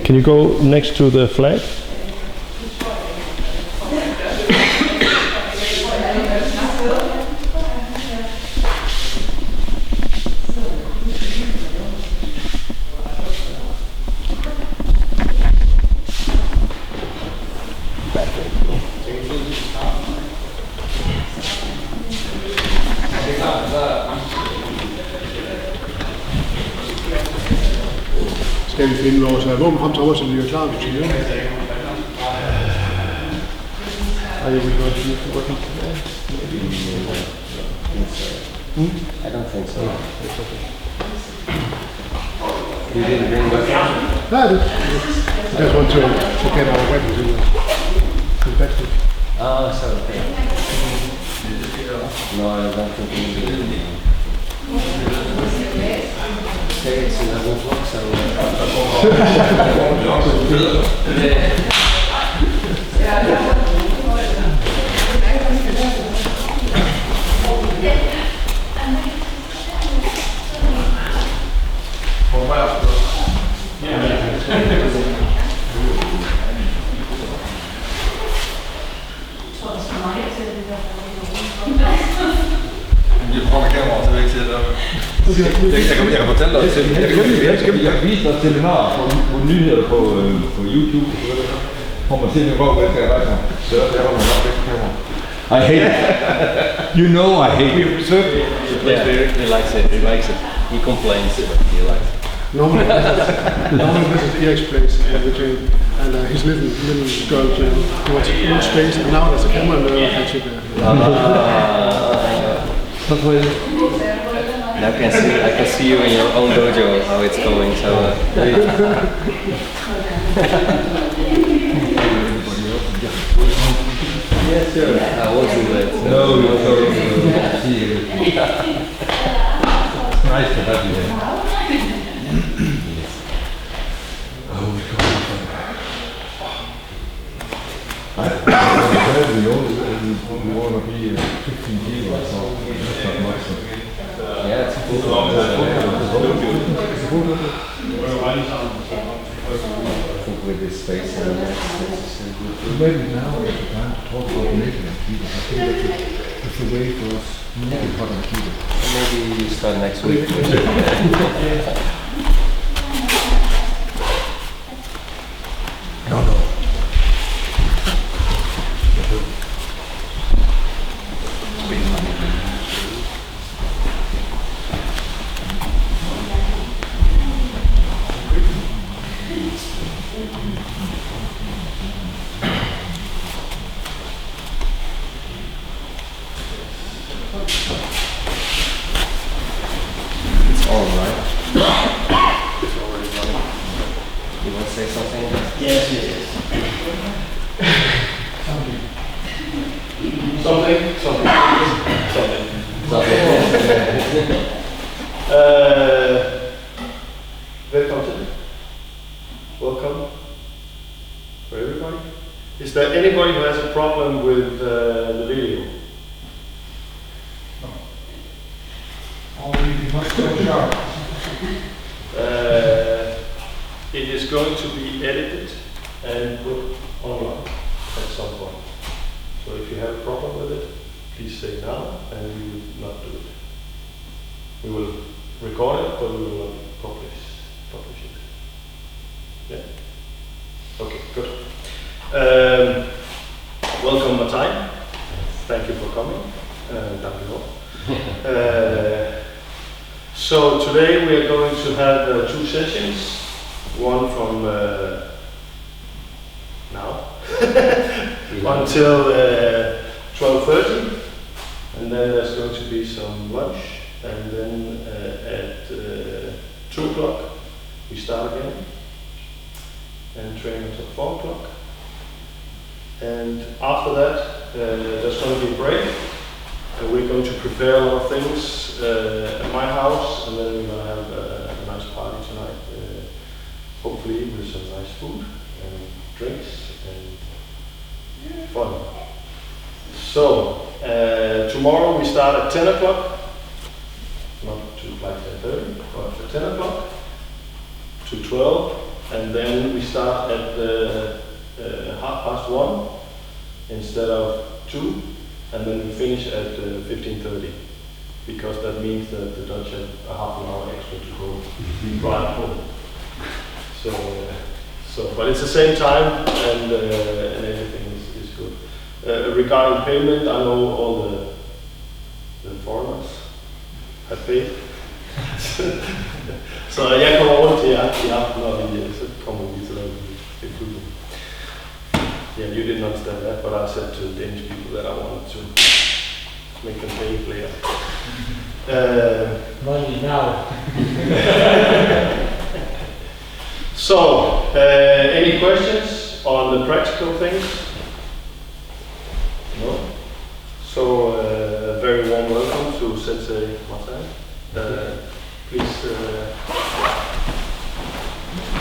Can you go next to the flag? Skal vi finde vores våben frem til over, så vi er klar til det? Are you going to working today? I don't think so. You didn't bring weapons? No, I just want to get our weapons in the backpack. Oh, so okay. No, I don't think we need it. Okay, it's 11 o'clock, so... Jeg kan fortælle dig til. Jeg kan vise dig seminarer på nyheder på YouTube. Hvor man siger, hvor man skal rejse mig. Så der var man nok væk kamera. I hate it. You know I hate it. Yeah, he likes it. He likes it. He complains, but he likes it. Normally this is Eric's place in the gym, and his little girl gym. He wants a full space, and now there's a camera and I can sit there. Now I can see you in your own dojo how it's going. So. Yes, sure. I will do that. No, you're sorry. It's nice to have you here. I heard we want to be 15 kilos, so that's not much. Yeah, it's cool. With this space and Maybe now is the time to talk about making Aikido. I think that's the way for us to talk about Aikido. maybe you start next week. No. It's all right. It's already running. You want to say something? Yes. Something. Welcome for everybody. Is there anybody who has a problem with the video? It is going to be edited and put online at some point. So if you have a problem with it, please say now and we will not do it. We will record it, but we will not publish it. Yeah? Okay, good. Welcome Martijn. Thank you for coming. Dank u wel. So today we are going to have two sessions. One from now until 12:30, and then there's going to be some lunch, and then at 2 o'clock we start again and train until 4 o'clock, and after that there's going to be a break, and we're going to prepare a lot of things at my house, and then we're going to have a nice party tonight, hopefully with some nice food. fun. So, tomorrow we start at 10 o'clock. Not to like 10:30, but at 10 o'clock to 12. And then we start at 1:30 instead of 2. And then we finish at 15:30. Because that means that the Dutch have a half an hour extra to go drive home. So, but it's the same time and everything is good. Regarding payment, I know all the foreigners have paid. Så jeg kommer rundt til jer i aften, og så kommer vi til at include them. Yeah, you didn't understand that, but I said to the Danish people that I wanted to make them pay later. Money now. So, any questions on the practical things? No? So, very warm welcome to Sensei Martijn. Please,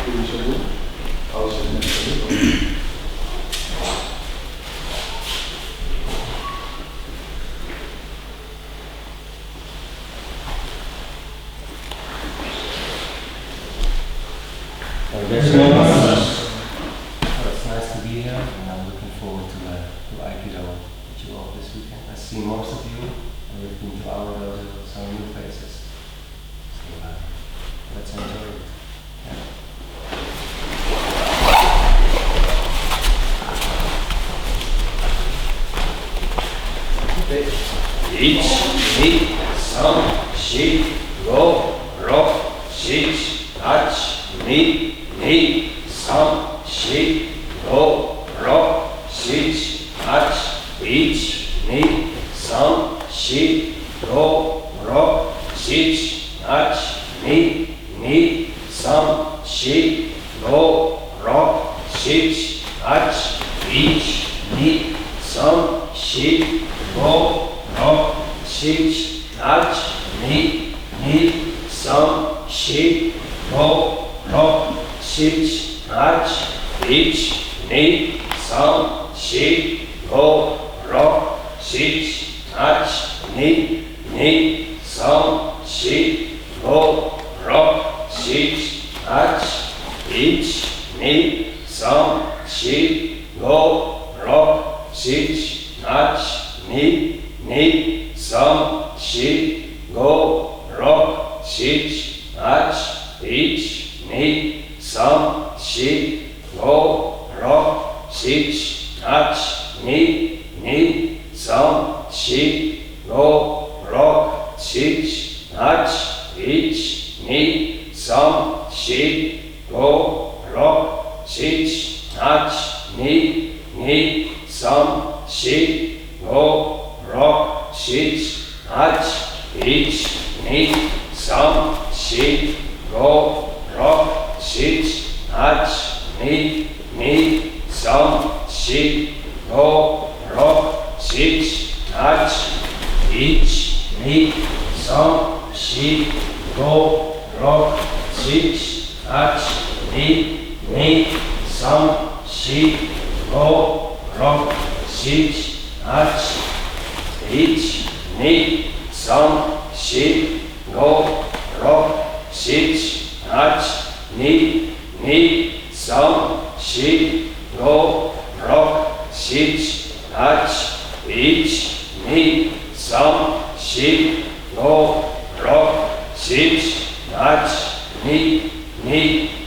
give me some room. I'll sit next to you. It's nice to be here, and I'm looking forward to Aikido with you all this weekend. I see most of you, and we've been to our dojo, some new faces. So let's enjoy it. Ich, ni, sam, shi, ro, ro, shich, ach, ni, sam, shi, ro, ro, shich, ach, ich, ni, sam, shi, ro, ro, shich, ach, ni, sam, shi, ro, ro, shich, ach, ich, ni, sam, shi, ro, ro, shich, ach, ni, sam, shi, ro, ro, shich, ach, ich, ni, sam, shi, ro, ro, shich, ach, ni, sam, shi, ro, ro, shich, ach, ich, ni, sam, shi, ro, ro, shich, ach, ni, sam, shi, ro, ro, shich, ach, ich, ni, sam, shi, ro, ro, shich, ach, ni, sam, shi, ro, ro, shich, ach, ich, ni, sam, shi, ro, ro, shich, ach, ni, sam, shi, ro, ro, shich, ach, ich, ni, sam, shi, ro, ro, shich, ach, ni, sam, shi, ro, ro, shich, ach, ich, ni, sam, shi, ro, ro, shich, ach, ni, sam, shi, ro, ro, shich, ach, ich, ni, sam, shi, ro, ro, shich, ach, ni, sam, shi, ro, ro, shich, ach, ich, ni, sam, shi, ro, ro, shich, ach, ni,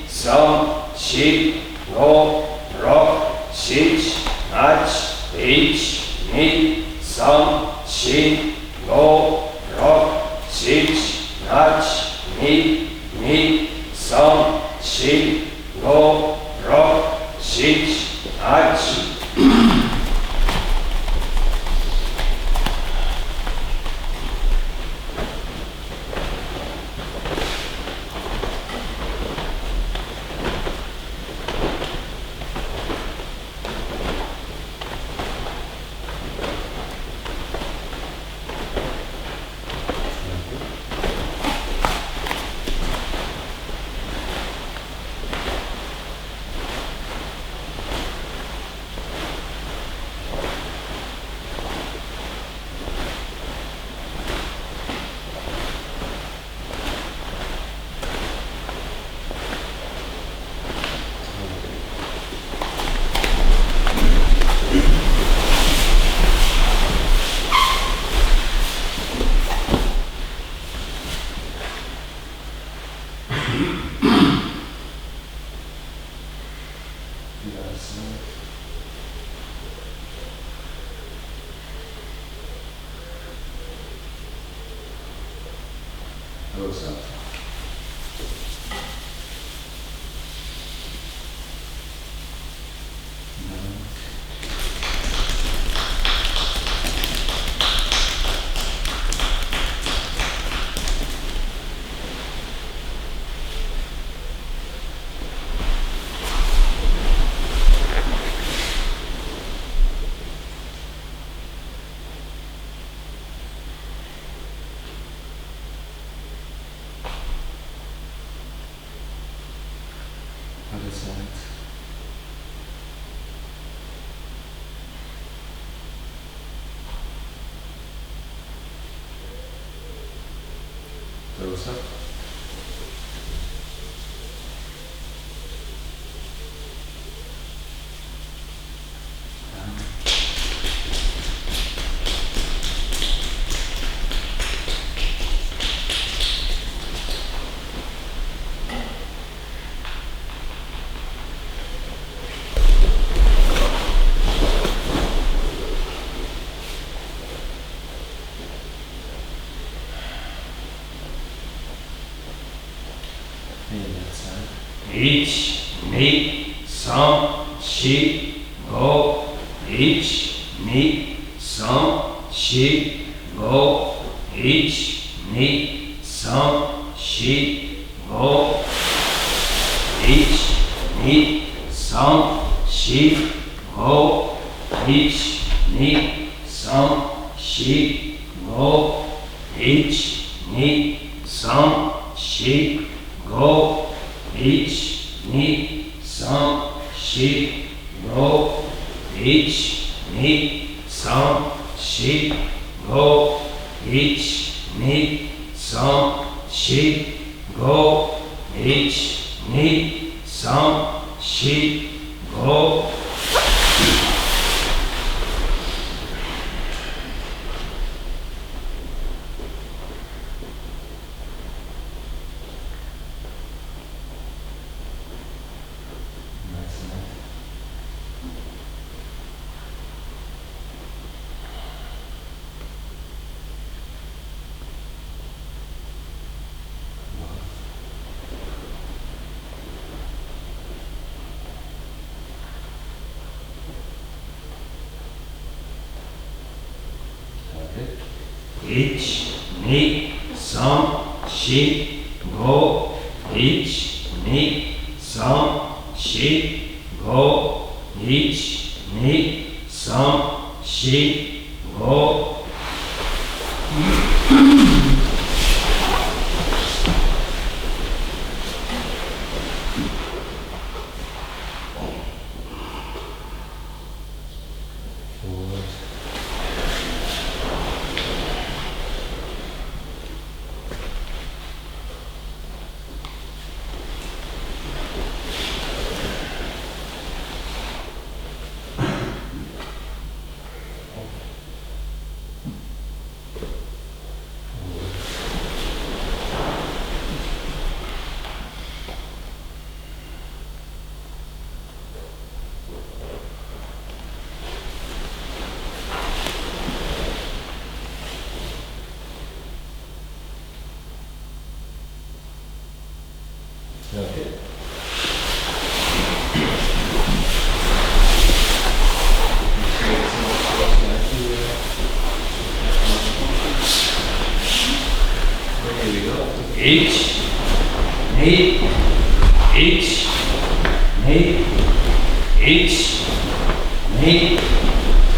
sam, shi, ro, ro, shich, ach, ich, ni, sam, shi, ro, ro, shich, ach, ni, sam, shi, ro, ro, shich, ach. Close up. Other side. Close up. Down. Each, me, some, she, go. Each, me, some, she, go. Each, me, some, she, go. Each, me, some, she, go. Each, me, some, she, go. Each, me, some, she, go. Each, me, some, she, go. Each, me, some, she, go. Each, me, some, she, go. Each, me, some, she, go. Each, me, some, she, go. Each, me, some, she, go. Each, me, some, she, go. Okay. Here we go. Each, me, each, me, each, me,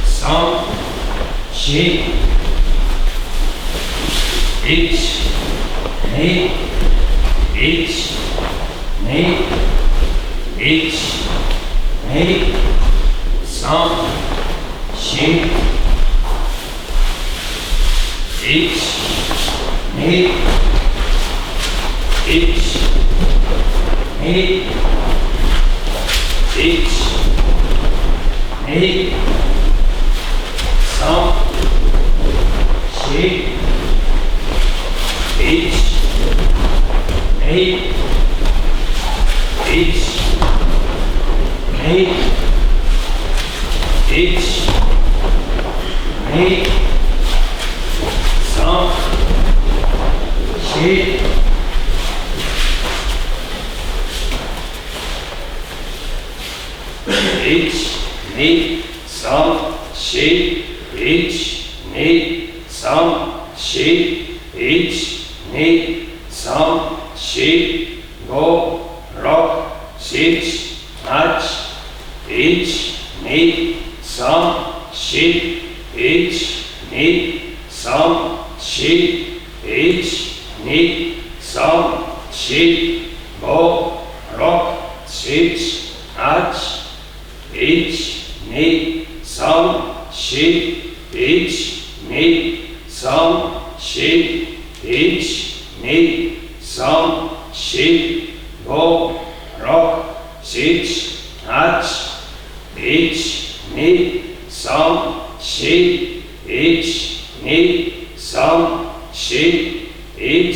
some, she, each, me, each, me, each, me, some, she, each, me, each, me, each, me, some, she, each, me, each, me, nee, 1, nee, 5, 6, 1, nee, 5, 6, 1, nee, 5, 6, 1, nee, 5, 6, go, rock, 6, 8, 1, nee, 5, 6, 1, nee, 5, 6, 1, nee, 5, 6, go, rock, 6, 8, 1, nee, 5, 6, 1, nee, 5, 6, 1, nee, 5, 6, go, rock, 6, 8, 1, nee, 5, 6, 1, nee, 5, 6, 1,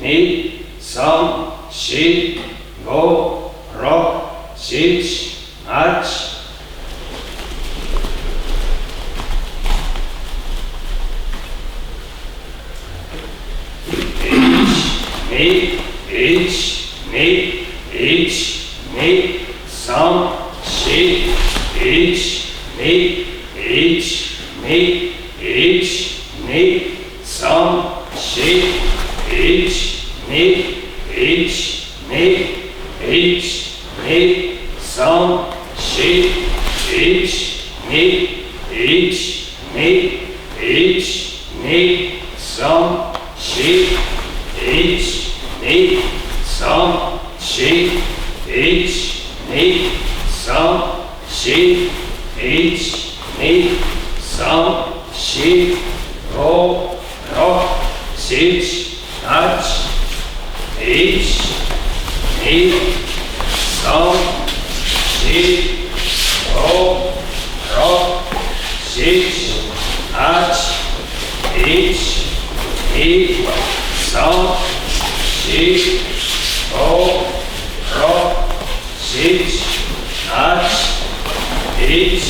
nee, 5, 6, go, rock, 6, 8, nee, 1, nee, 1, nee, 5, 6, 1, nee, 1, nee, 1, nee, 5, 6, 1, nee, 1, nee, 1, nee, 5, 6, 1, nee, 1, nee, 1, nee, 5, 6, 1, nee, 5, 6, 1, nee, 5, 6, 1, nee, 5, 6, go, rock, 6, 8, 1, nee, 5, 6, go, rock, 6, 8, 1, nee, 5, 6, go, rock, 6, 8, 1,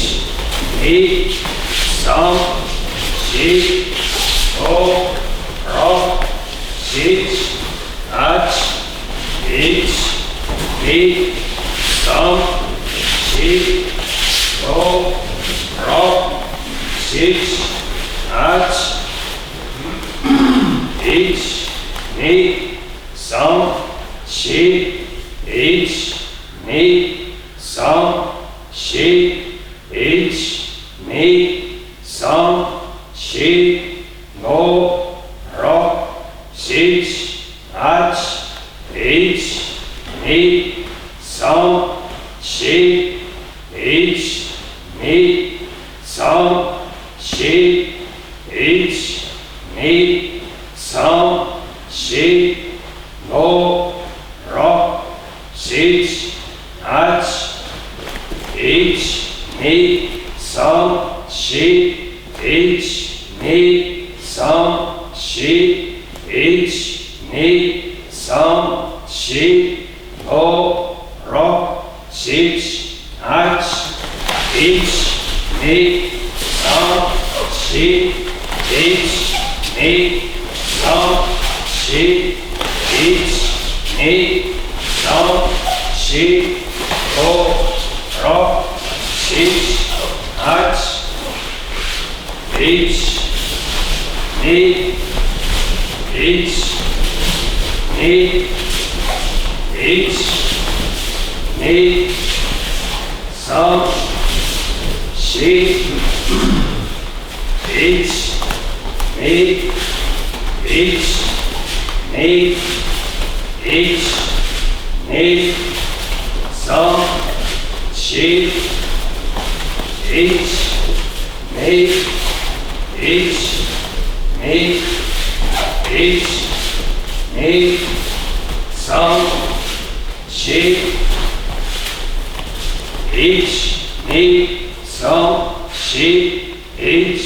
nee, 5, 6, go, rock, 6, 8, 1, nee, 5, 6, go, rock, 6, 8, 1, nee, 5, 6, 1, nee, 5, 6, 1, nee, 5, 6, go, rock, 6, 8, 1, nee, 5, 6, 1, nee, 5, 6, 1, nee, 5, 6, go, rock, 6, 8, 1, nee, 5, 6, 1, nee, 5, 6, 1, nee, 5, 6, go, rock, 6, 8, 1, nee, 5, 6, 1, nee, 5, 6, 1, nee, 5, 6, go, rock, 6, 8, 1, nee, 1, nee, 1, nee, 5, 6, 1, nee, 1, nee, 1, nee, 5, 6, 1, nee, 1, nee, 1, nee, 5, 6, 1, nee, 5, 6, 1,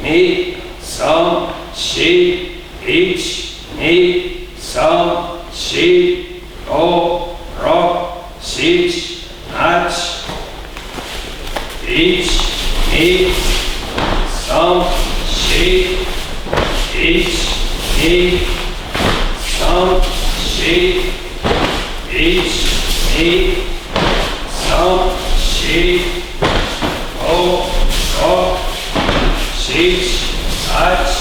nee, 5, 6, 1, nee, 5, 6, go, rock, 6, 8, H, A, Sam, She, H, A, Sam, She, H, A, Sam, She, O, Rock, Six, H,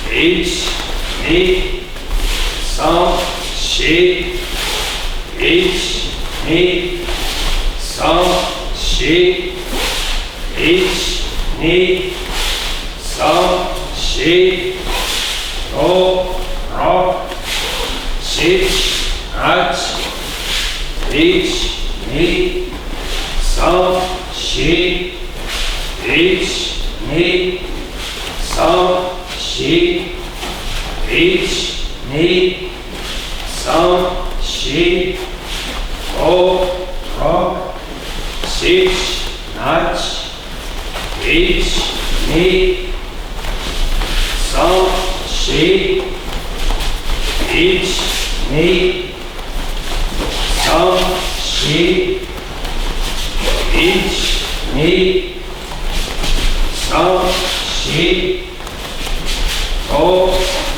H, A, Sam, She, H, A, Sam, She, H, A, Sam, She, O, Rock, Six, H, H, A, Sam, She, H, A, Sam, She, H, A, Sam, She, O, Rock, Six, H, H, A, Sam, She, H, A, Sam, She, H, A, Sam, She, O,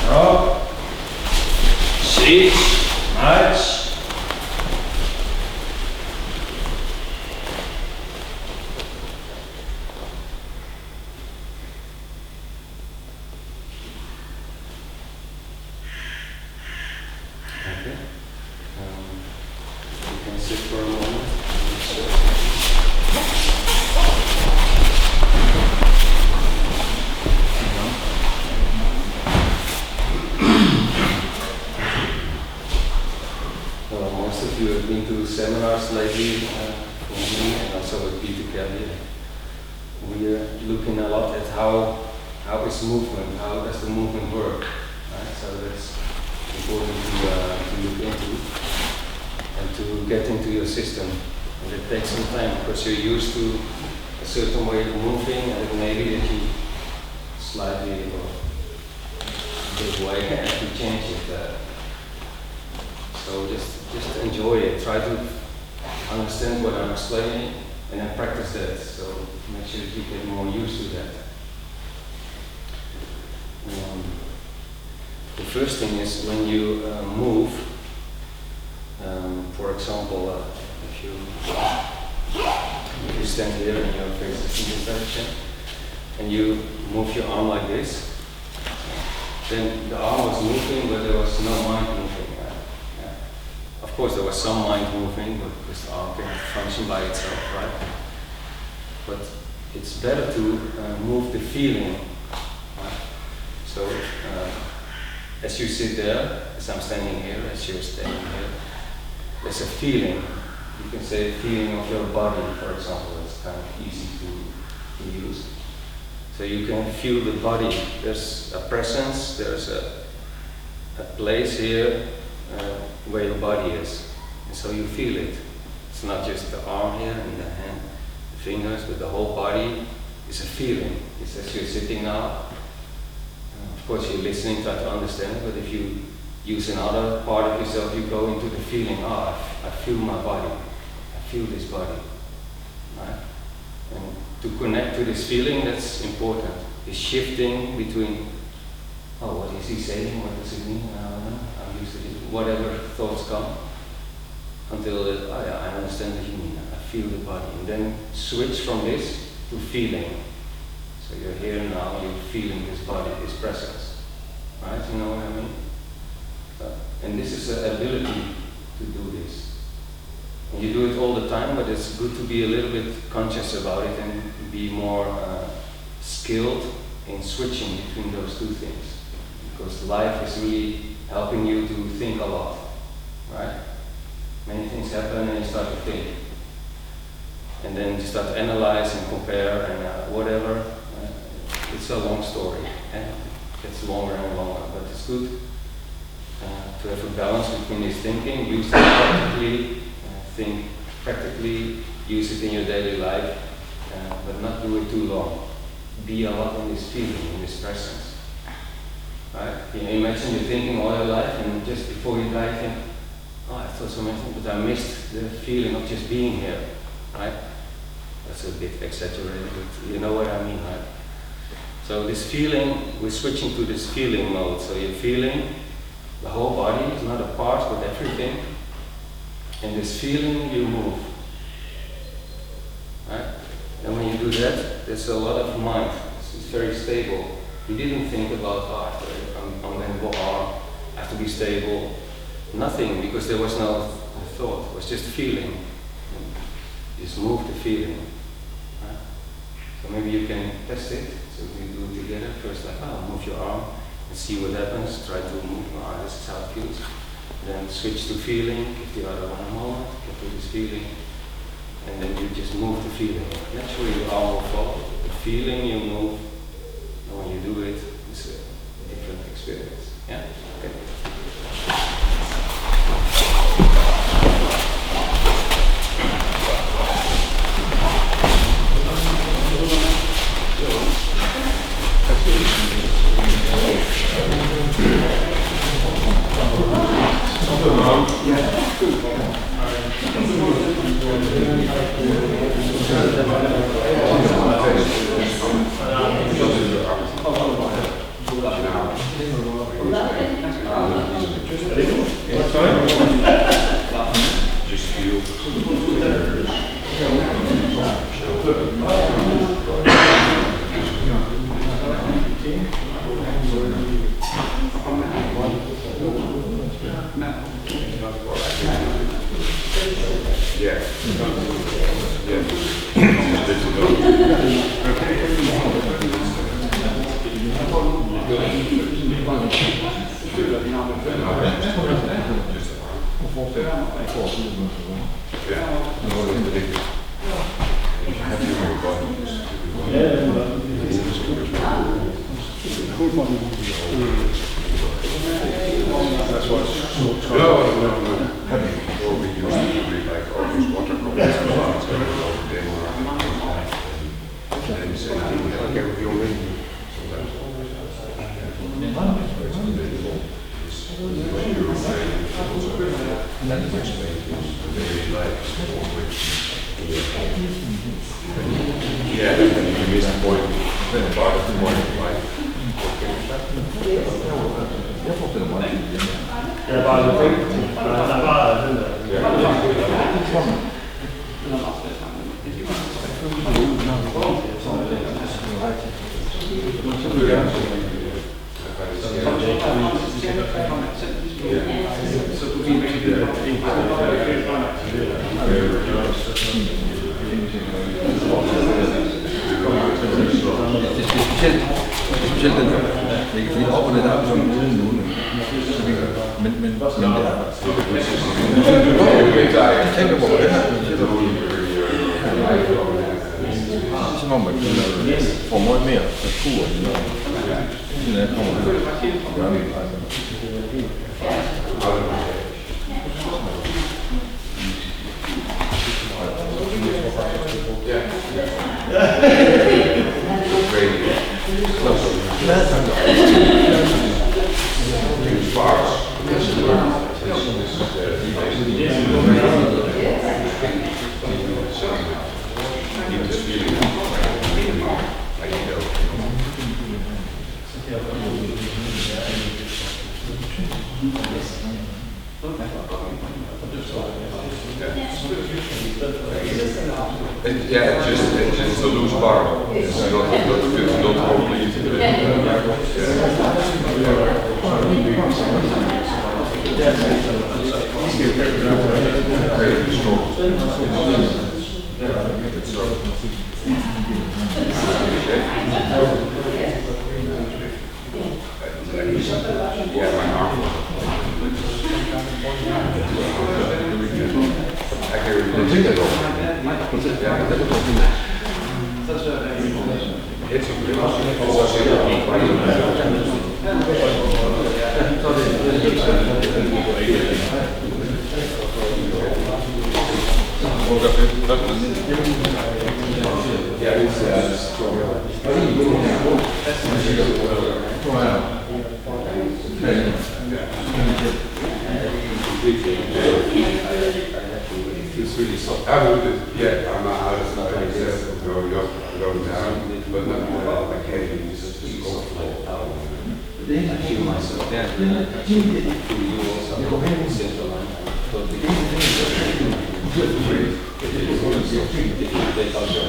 Rock, Six, H. Okay. You can sit for a moment. Well, most of you have been to seminars lately from me and also with Peter Kelly. We are looking a lot at how is movement, how does the movement work, right? So that's important to look into and to get into your system. And it takes some time because you're used to a certain way of moving and maybe that you slightly or big way have to change it. So just enjoy it. Try to understand what I'm explaining and then practice that. So make sure that you get more used to that. The first thing is when you move, for example, if you stand here and your face is in this direction, and you move your arm like this, then the arm was moving, but there was no mind moving. Of course, there was some mind moving, but because the arm can function by itself, right? But it's better to move the feeling. Right? So, as you sit there, as I'm standing here, as you're standing here, there's a feeling. You can say a feeling of your body, for example. It's kind of easy to use. So you can feel the body. There's a presence, there's a place here where your body is. And so you feel it. It's not just the arm here and the hand, the fingers, but the whole body is a feeling. It's as you're sitting now. Of course, you're listening, try to understand, but if you use another part of yourself, you go into the feeling, I feel my body, I feel this body, right? And to connect to this feeling, that's important. It's shifting between, what is he saying, what does it mean, I don't know, I'm used to it, whatever thoughts come, until, I understand what you mean, I feel the body, and then switch from this to feeling. So you're here now, you're feeling this body, this presence, right? You know what I mean? And this is the ability to do this. And you do it all the time, but it's good to be a little bit conscious about it and be more skilled in switching between those two things. Because life is really helping you to think a lot, right? Many things happen and you start to think. And then you start to analyze and compare and whatever. It's a long story, and it gets longer and longer, but it's good to have a balance between this thinking, use it practically, think practically, use it in your daily life, but not do it too long. Be a lot in this feeling, in this presence. Right? You know, imagine you're thinking all your life, and just before you die, you think, I thought so many things, but I missed the feeling of just being here. Right? That's a bit exaggerated, but you know what I mean, right? So this feeling, we're switching to this feeling mode. So you're feeling the whole body, it's not a part, but everything. And this feeling, you move. Right? And when you do that, there's a lot of mind. It's very stable. You didn't think about, I'm going to go on, I have to be stable. Nothing, because there was no thought. It was just feeling. You just move the feeling. Right? So maybe you can test it. So we do it together. First, like, move your arm and see what happens. Try to move your arm. This is how it feels. Then switch to feeling. Give the other one a moment. Get to this feeling. And then you just move the feeling. Naturally, your arm will follow. The feeling you move. And when you do it, it's a different experience. Yeah? Okay. It's just a loose bar. It's not complete. Yeah, my arm. feels really soft. I would, yeah, I'm not out of like this, going up, going down, but not more like heavy, it's just Soft like a towel. I feel myself there. I feel you also. Simple line. Totally. If you take out your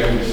hand, it's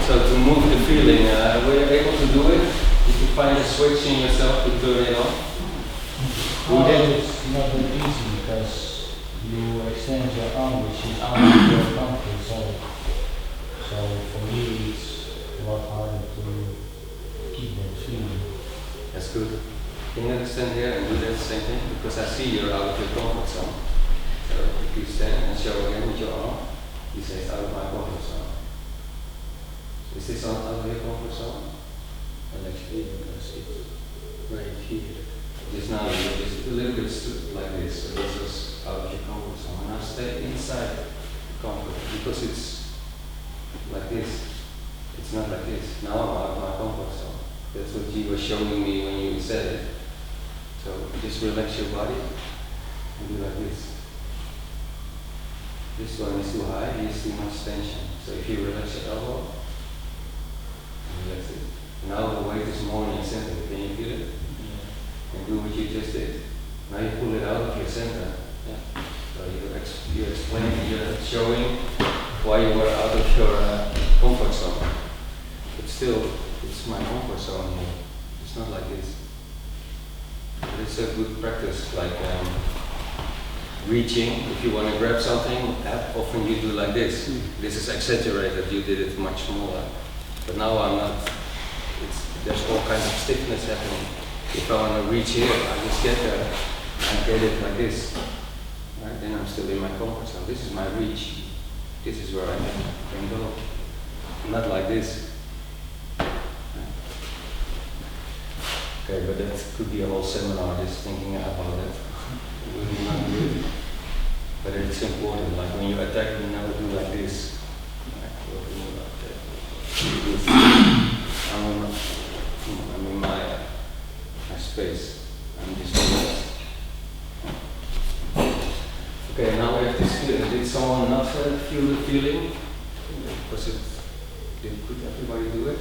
So to move the feeling, were you able to do it? Did you find a switch in yourself to turn it on? Well, it's not that easy because you extend your arm, which is out of your comfort zone. So for me, it's a lot harder to keep that feeling. That's good. Can you stand here and do that same thing? Because I see you're out of your comfort zone. So if you stand and show again with your arm, you say it's out of my comfort zone. Is this out of your comfort zone? And actually, because it's right here. Just now you're just a little bit stood like this, so this is out of your comfort zone. Now stay inside comfort, because it's like this. It's not like this. Now I'm out of my comfort zone. That's what you were showing me when you said it. So just relax your body and do like this. This one is too high, here's too much tension. So if you relax your elbow, relax it. Now the weight is more in your center. Can you feel it? And do what you just did. Now you pull it out of your center. Yeah. So you're explaining, you're showing why you were out of your comfort zone. But still, it's my comfort zone here. It's not like this. But it's a good practice, like reaching, if you want to grab something, often you do like this. This is exaggerated, you did it much smaller. But now I'm not, there's all kinds of stiffness happening. If I want to reach here, I just get there and get it like this. Right? Then I'm still in my comfort zone. This is my reach. This is where I can go. Not like this. Okay, but that could be a whole seminar just thinking about that. We will not do it. But it's important, like when you attack, you never do like this. Right? I'm in my space. I'm just relaxed. Okay, now we have this feeling. Did someone not feel the feeling? Could everybody do it?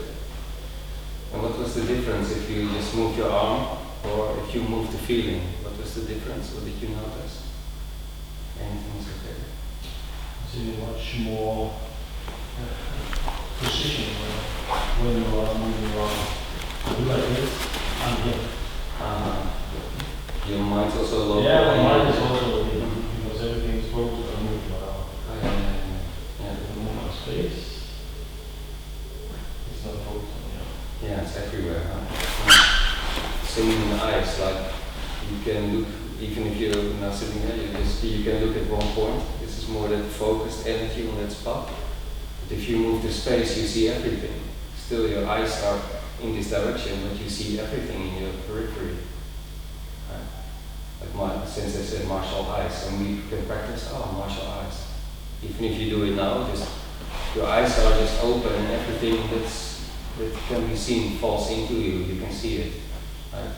And what was the difference if you just moved your arm or if you moved the feeling? What was the difference? What did you notice? Anything is okay. I see much more precision when you are moving around. Do like this and here. Your mind's also local. Yeah, my mind is also here because everything is focused on moving around. Yeah. The move on space, it's not focused on here. Yeah, it's everywhere. Huh? Same in the eyes, like you can look, even if you're not sitting there, you can look at one point. This is more that focused energy on that spot. But if you move the space, you see everything. Still, your eyes are in this direction, but you see everything in your periphery. Like since I said martial eyes, and we can practice martial eyes. Even if you do it now, just your eyes are just open, and everything that can be seen falls into you. You can see it, right?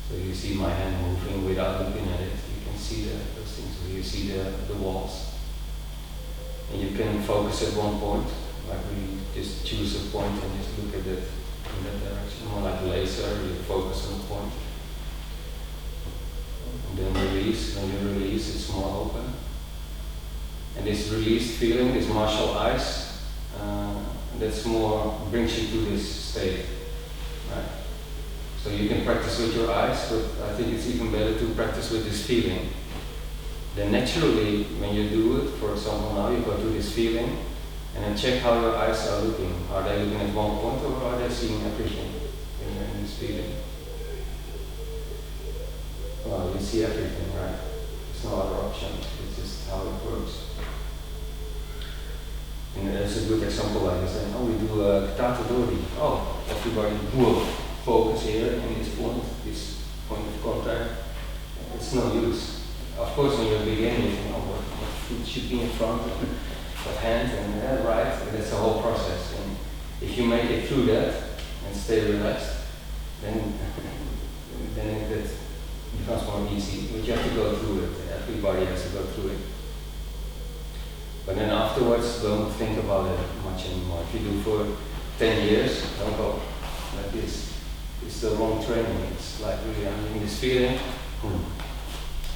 So you see my hand moving without looking at it. You can see those things. So you see the walls, and you can focus at one point. Like we just choose a point and just look at it in that direction. More like a laser. You focus on a point. And then release. When you release, it's more open. And this released feeling, this martial eyes, that's more brings you to this state, right? So you can practice with your eyes, but I think it's even better to practice with this feeling. Then naturally, when you do it, for example, now you go to this feeling, and then check how your eyes are looking. Are they looking at one point, or are they seeing everything in this feeling? Well, you see everything, right? There's no other option. It's just how it works. And there's a good example like this. We do Tatadori. Everybody will focus here in this point of contact. It's no use. Of course, when you're beginning, you think, what foot should be in front, what hand, and right. And that's a whole process. And if you make it through that and stay relaxed, then that becomes more easy. But you have to go through it. Everybody has to go through it. But then afterwards, don't think about it much anymore. If you do for 10 years, don't go like this. It's the wrong training. It's like really, I'm in this feeling.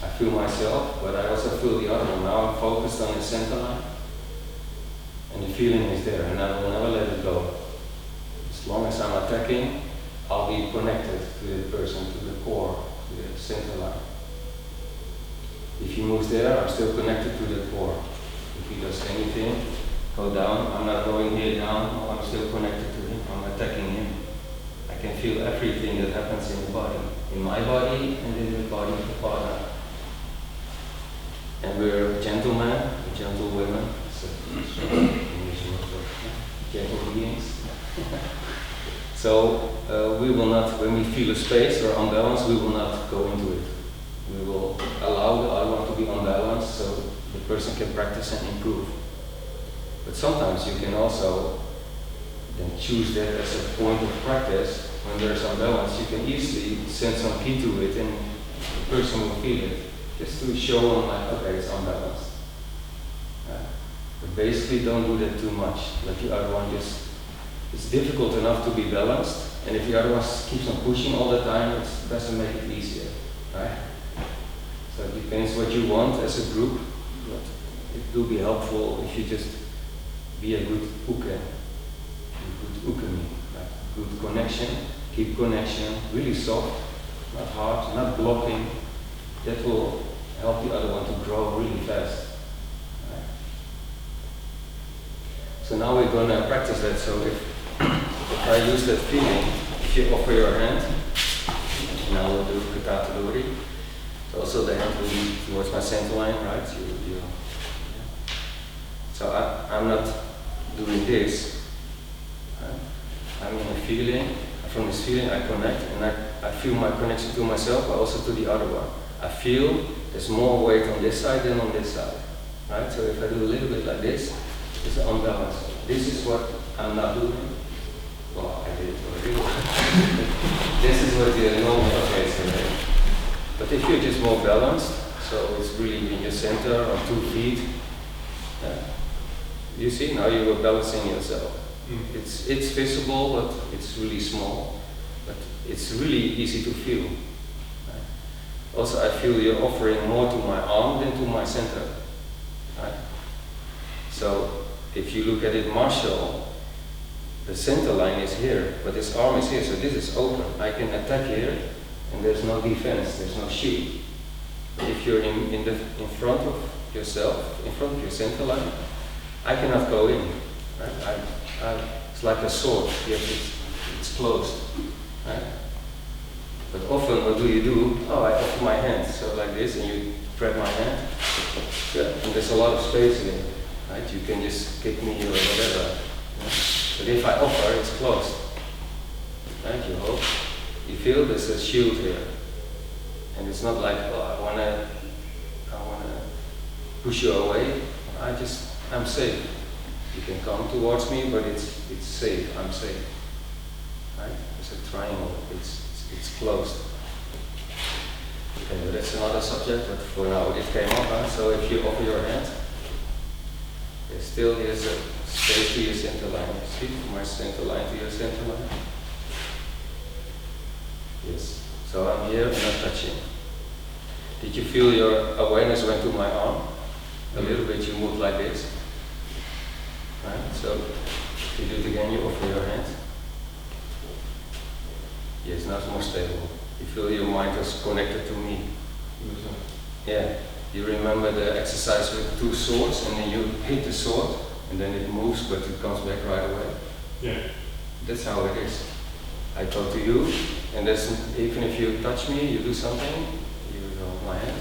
I feel myself, but I also feel the other one. Now I'm focused on the center line. And the feeling is there, and I will never let it go. As long as I'm attacking, I'll be connected to the person, to the core, to the center line. If he moves there, I'm still connected to the core. If he does anything, go down, I'm not going here down, no, I'm still connected to him, I'm attacking him. I can feel everything that happens in the body, in my body and in the body of the partner. And we're gentlemen, gentlewomen, so gentle beings. So we will not, when we feel a space or unbalance, we will not go into it. We will allow the other one to be unbalanced so the person can practice and improve. But sometimes you can also then choose that as a point of practice. When there's unbalance, you can easily send some key to it and the person will feel it. Just to show them like, okay, it's unbalanced. But basically don't do that too much. Let the other one just, it's difficult enough to be balanced, and if the other one keeps on pushing all the time, it doesn't make it easier, right? So it depends what you want as a group, but it will be helpful if you just be a good uke, a good ukemi, like good connection, keep connection, really soft, not hard, not blocking. That will help the other one to grow really fast. Right? So now we're going to practice that. So if I use that feeling, if you offer your hand, now we'll do Kata Tadori. So also the hand will be towards my center line, right? So I'm not doing this. I'm in a feeling. From this feeling I connect, and I feel my connection to myself, but also to the other one. I feel there's more weight on this side than on this side. Right? So if I do a little bit like this, it's unbalanced. This is what I'm not doing. Well, I did it already. This is what the normal case is. But if you're just more balanced, so it's really in your center on 2 feet, you see, now you are balancing yourself. It's visible, but it's really small. But it's really easy to feel. Right? Also, I feel you're offering more to my arm than to my center. Right? So, if you look at it martial, the center line is here, but this arm is here, so this is open. I can attack here, and there's no defense, there's no shield. But if you're in front of yourself, in front of your center line, I cannot go in. Right? It's like a sword, yes, it's closed. Right? But often, what do? Oh, I offer my hand, so like this, and you grab my hand. Yeah, and there's a lot of space here. Right? You can just kick me or whatever. Yeah? But if I offer, it's closed. Right? You hold. You feel there's a shield here, and it's not like, oh, I wanna push you away. I'm safe. You can come towards me, but it's safe. I'm safe. Right? It's a triangle. It's closed. Okay, but that's another subject. But for now, it came up. Huh? So if you offer your hand, here's a space to your center line. See, from my center line to your center line. Yes. So I'm here and I'm touching. Did you feel your awareness went to my arm? A little bit. You moved like this. Right? So, if you do it again, you offer your hand. Yes, now it's more stable. You feel your mind is connected to me. Yeah. You remember the exercise with 2 swords, and then you hit the sword, and then it moves, but it comes back right away. Yeah. That's how it is. I talk to you, and even if you touch me, you do something, you hold my hand.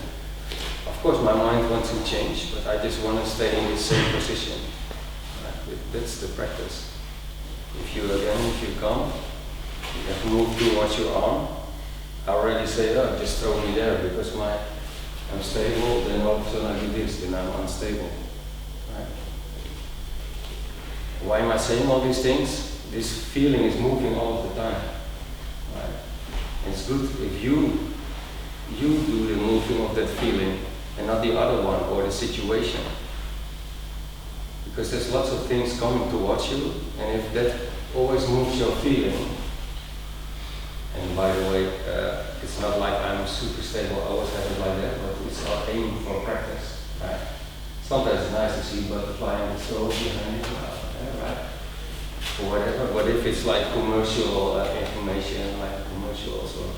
Of course, my mind wants to change, but I just want to stay in the same position. That's the practice. If you come, you have to move towards your arm. I already say, oh, just throw me there because I'm stable, then all of a sudden I do this, then I'm unstable. Right? Why am I saying all these things? This feeling is moving all of the time. Right? And it's good if you do the moving of that feeling and not the other one or the situation. Because there's lots of things coming towards you, and if that always moves your feeling, and by the way, it's not like I'm super stable, I always have it like that, but it's our aim for practice, right? Sometimes it's nice to see butterfly in the soul behind you, right? Or whatever, but if it's like commercial information, like commercial also,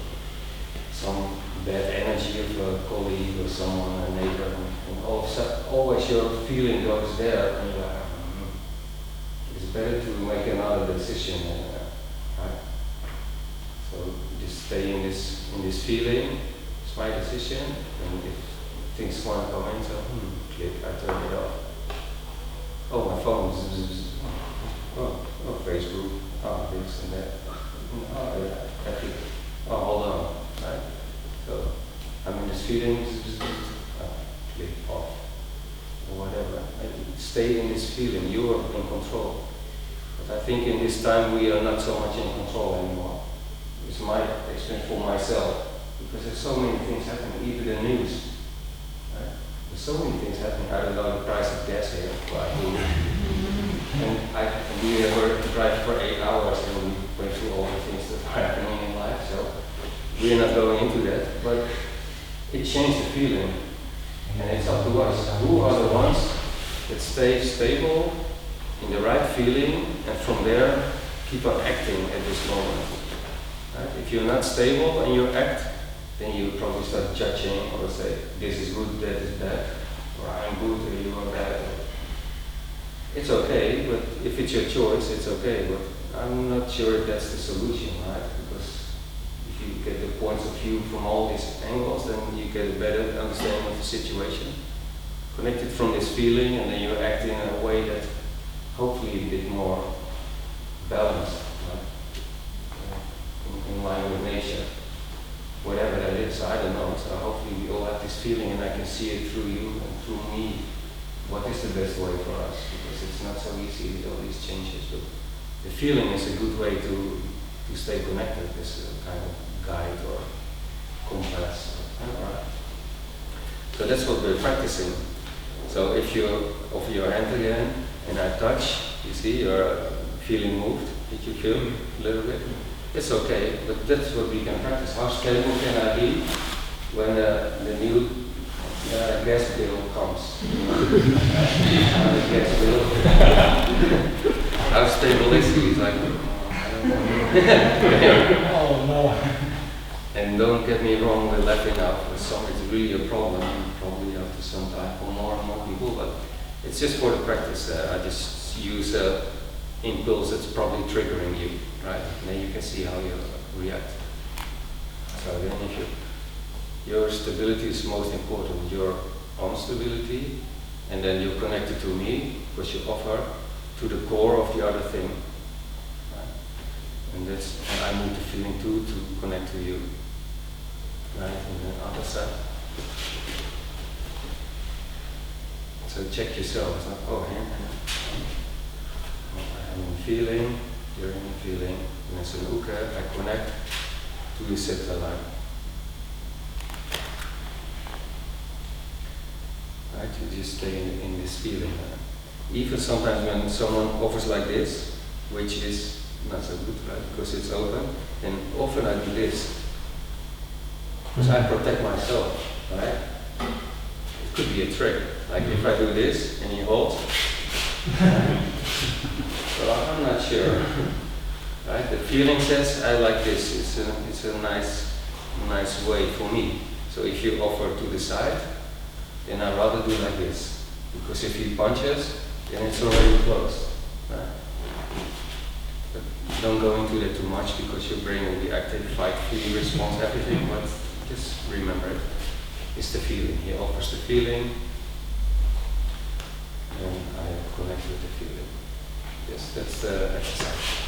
some bad energy of a colleague or someone, a neighbor, and all of a sudden, always your feeling goes there, and you're like, it's better to make another decision, right? So just stay in this feeling. It's my decision, and if things want to come in, so click, I turn it off. Oh, my phone. Oh, Facebook. Oh, this and that. Oh, yeah. Oh, hold on. Right. So I'm in this feeling. Click off or whatever. Stay in this feeling. You are in control. But I think in this time we are not so much in control anymore. It's my experience for myself, because there's so many things happening, even the news. Right? There's so many things happening. I don't know the price of gas here, and we were driving for 8 hours and we went through all the things that are happening in life. So we're not going into that, but it changed the feeling, and it's up to us. Who are the ones that stay stable in the right feeling, and from there keep on acting at this moment? Right? If you're not stable and you act, then you probably start judging or say, this is good, that is bad, or I'm good, or you are bad. It's okay, but if it's your choice, it's okay, but I'm not sure if that's the solution, right? Because if you get the points of view from all these angles, then you get a better understanding of the situation. Connected from this feeling, and then you act in a way that hopefully a bit more balanced, right? In line with nature. Whatever that is, I don't know. So hopefully we all have this feeling, and I can see it through you and through me. What is the best way for us? Because it's not so easy with all these changes, but the feeling is a good way to stay connected. This kind of guide or compass. Right? So that's what we're practicing. So if you offer your hand again and I touch, you see you're feeling moved. Did you feel a little bit? It's okay, but that's what we can practice. How stable can I be when the new gas bill comes? The gas bill. How stable is he? He's like, I don't know. Oh no. And don't get me wrong, we're laughing out. For some, it's really a problem. Probably after some time for more and more people, but it's just for the practice. I just use impulse that's probably triggering you, right? And then you can see how you react. So then if your stability is most important, your own stability, and then you're connected to me, because you offer to the core of the other thing. Right? And I need the feeling too to connect to you. Right? And then other side. So check yourself. It's like, oh, I'm in feeling, you're in feeling, and as an uke, I connect to the center line. Right, you just stay in this feeling. Even sometimes when someone offers like this, which is not so good, right, because it's open, then often I do this. Because I protect myself, right? It could be a trick. Like if I do this and he holds, well, I'm not sure. Right? The feeling says I like this. It's a nice way for me. So if you offer to the side, then I'd rather do like this. Because if he punches, then it's already closed. Right? But don't go into that too much because your brain will be active, fight, feel, response, everything. But just remember it. It's the feeling. He offers the feeling, and I connect with the feeling. Yes, that's the exercise.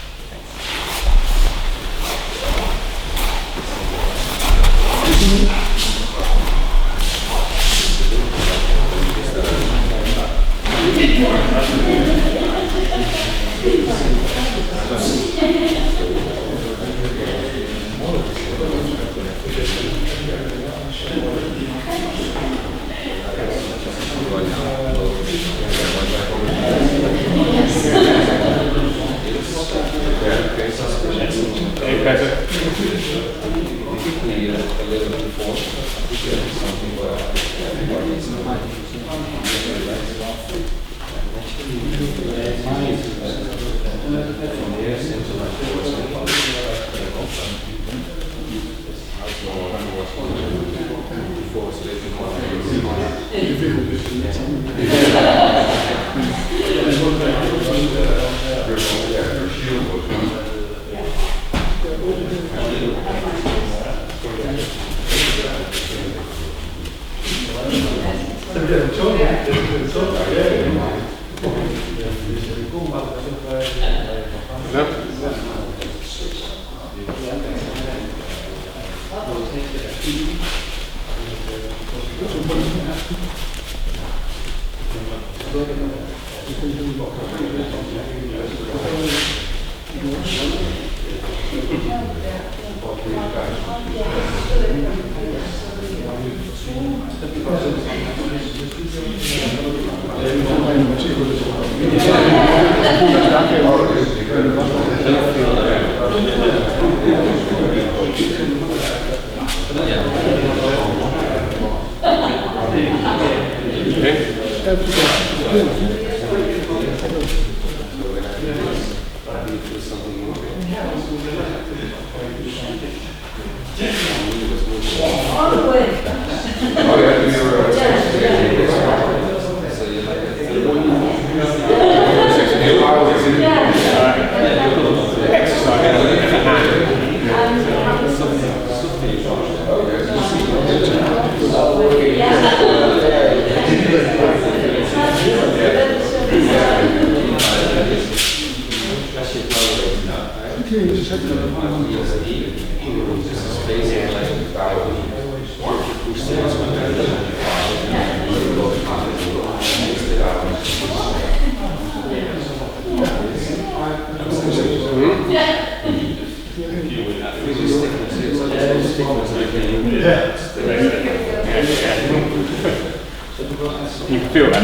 You can feel that.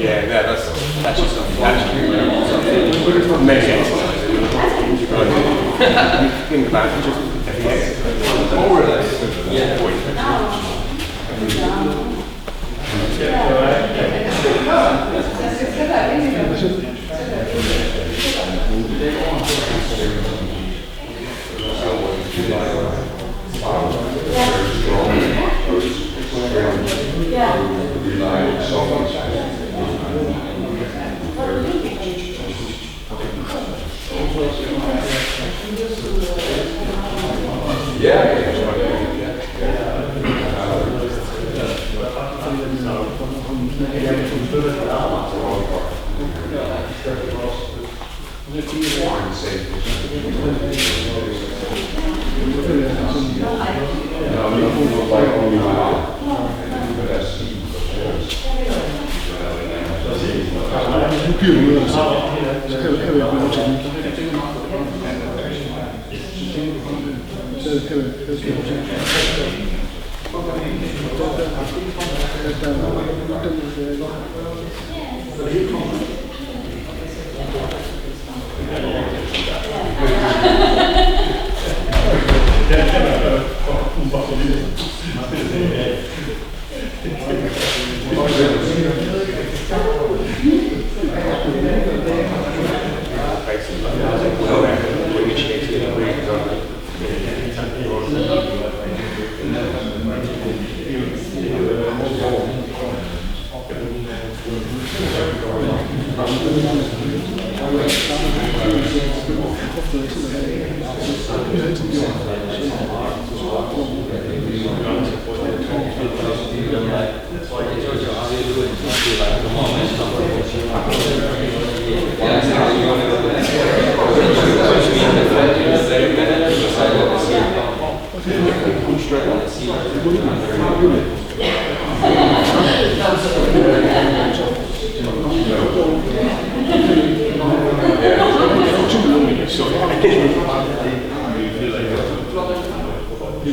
Yeah, that's just many exercises. You think about it, just every exercise. More or less.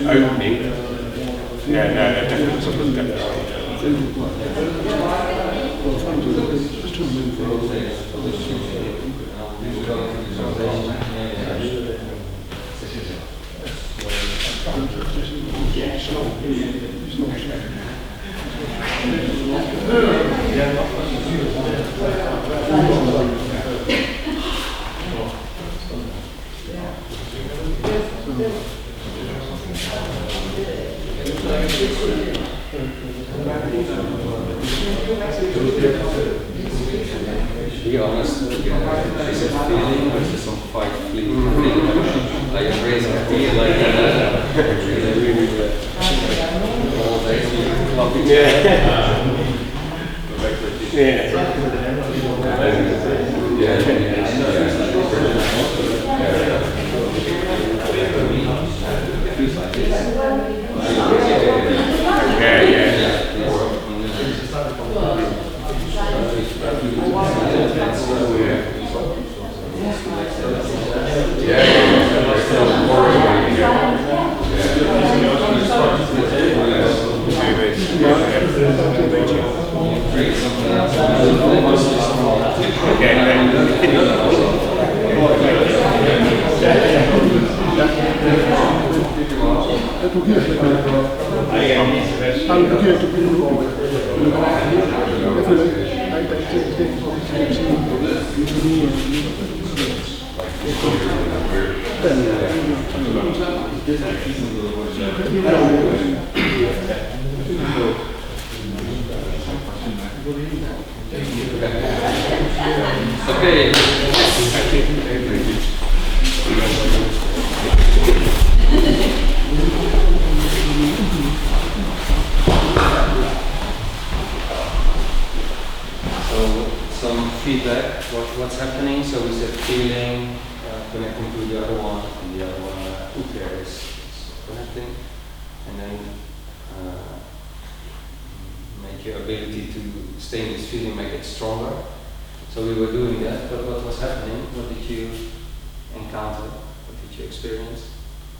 Opening. Yeah, no, definitely something To be honest, it's a feeling versus some fight feeling. Like a crazy feel like all day clubbing. Yeah. du giver det. Du giver det nu. Jeg føler ikke, der er ikke det for at Okay. So some feedback, what's happening. So we said feeling, connecting to the other one, and the other one, who cares, connecting, and then make your ability to stay in this feeling, make it stronger. So we were doing that, but what was happening? What did you encounter? What did you experience?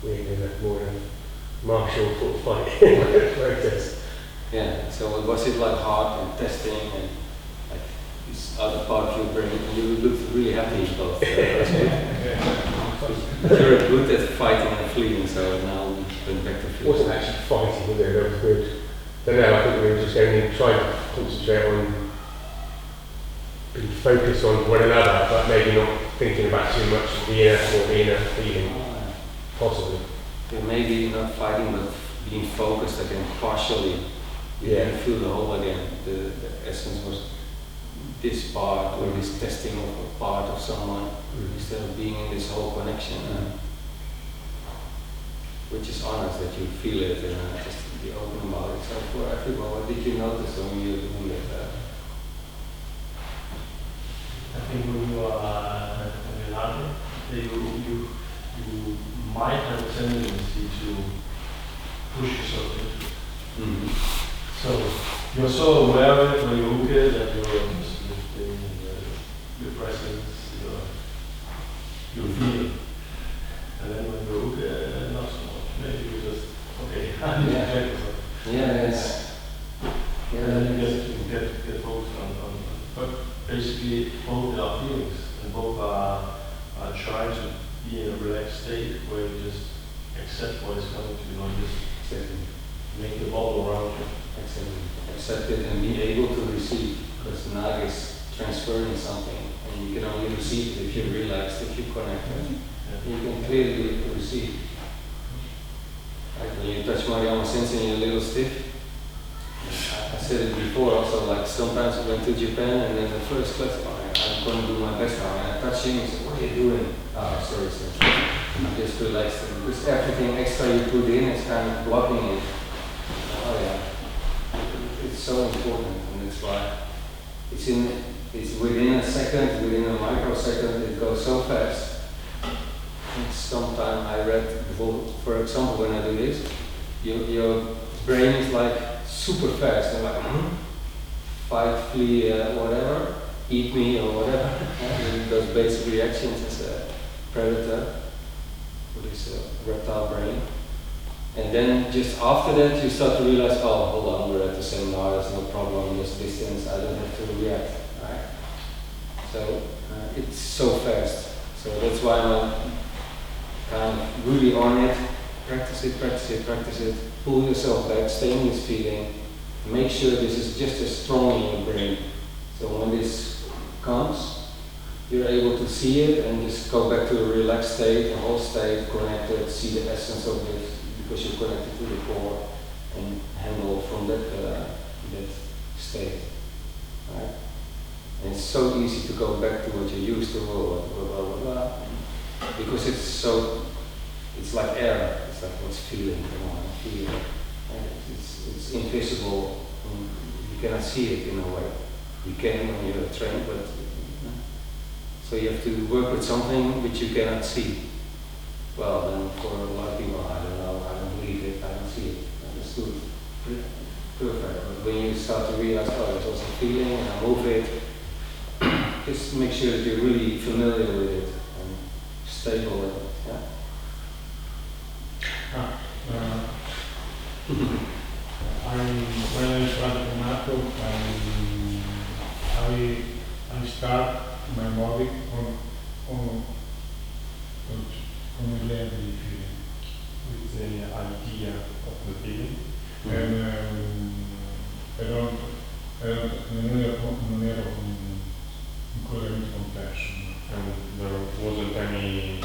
We had more than martial sort of fight practice. Yeah, so was it like hard and testing and like this other part of your brain? And you looked really happy both. That's good. You're good at fighting and fleeing, so now we went back to It fleeing. wasn't actually fighting, was it? That was good. So now I think we were just only trying to concentrate on being focused on one another, but maybe not thinking about too much of the inner feeling, possibly. Yeah, maybe not fighting, but being focused again, partially. You Yeah. didn't feel the whole again. The essence was this part, or this testing of a part of someone, instead of being in this whole connection. Which is honest that you feel it and just be open about it. So for everyone, what did you notice when you were doing it? I think when you are learning, you might have a tendency to push yourself into it. Mm-hmm. So you're so aware of it when you look at it that you're just lifting your presence, you feel it. And then when you look at it, not so much. Maybe you just, okay, I need to check myself. Yes. And then you get focused on but basically both are feelings and both are trying to be in a relaxed state where you just accept what is coming to you, not just make the bubble around you. Accept it and be able to receive, because the Nag is transferring something and you can only receive it if you're relaxed, if you're connected. You can clearly receive. Like when you touch Mariana Sense and you're a little stiff. I said it before also, like sometimes I went to Japan and then the first class, I'm going to do my best now. And I touch him and said, what are you doing? Oh, sorry, sir. I'm just relaxed. Because everything extra you put in is kind of blocking it. Oh yeah. It's so important, and that's why it's within a second, within a microsecond, it goes so fast. Sometimes I read, for example, when I do this, your brain is like super fast, and like fight, flee, whatever, eat me or whatever. Those basic reactions as a predator with this reptile brain. And then just after that, you start to realize, oh, hold on, we're at the seminar, there's no problem, just distance, I don't have to react, right? So it's so fast. So that's why I'm kind of really on it. Practice it, practice it, practice it. Pull yourself back, stay in this feeling. Make sure this is just as strong in your brain. So when this comes, you're able to see it and just go back to a relaxed state, a whole state, connected, see the essence of it, because you're connected to the core, and handle from that state. Right? And it's so easy to go back to what you're used to, blah, blah, blah, blah, because it's like air. It's like what's feeling, feel. It's invisible. You cannot see it in a way. You can when you're trained, but so you have to work with something which you cannot see. Well, then for a lot of people, I don't know, I don't believe it, I don't see it. Understood. Perfect. But when you start to realize, oh, there's also feeling, and I move it, just make sure that you're really familiar with it and stable with it. Yeah? When I start the macro, I start my body on a level with the idea of the feeling. En non ero coherent compassion. And there wasn't any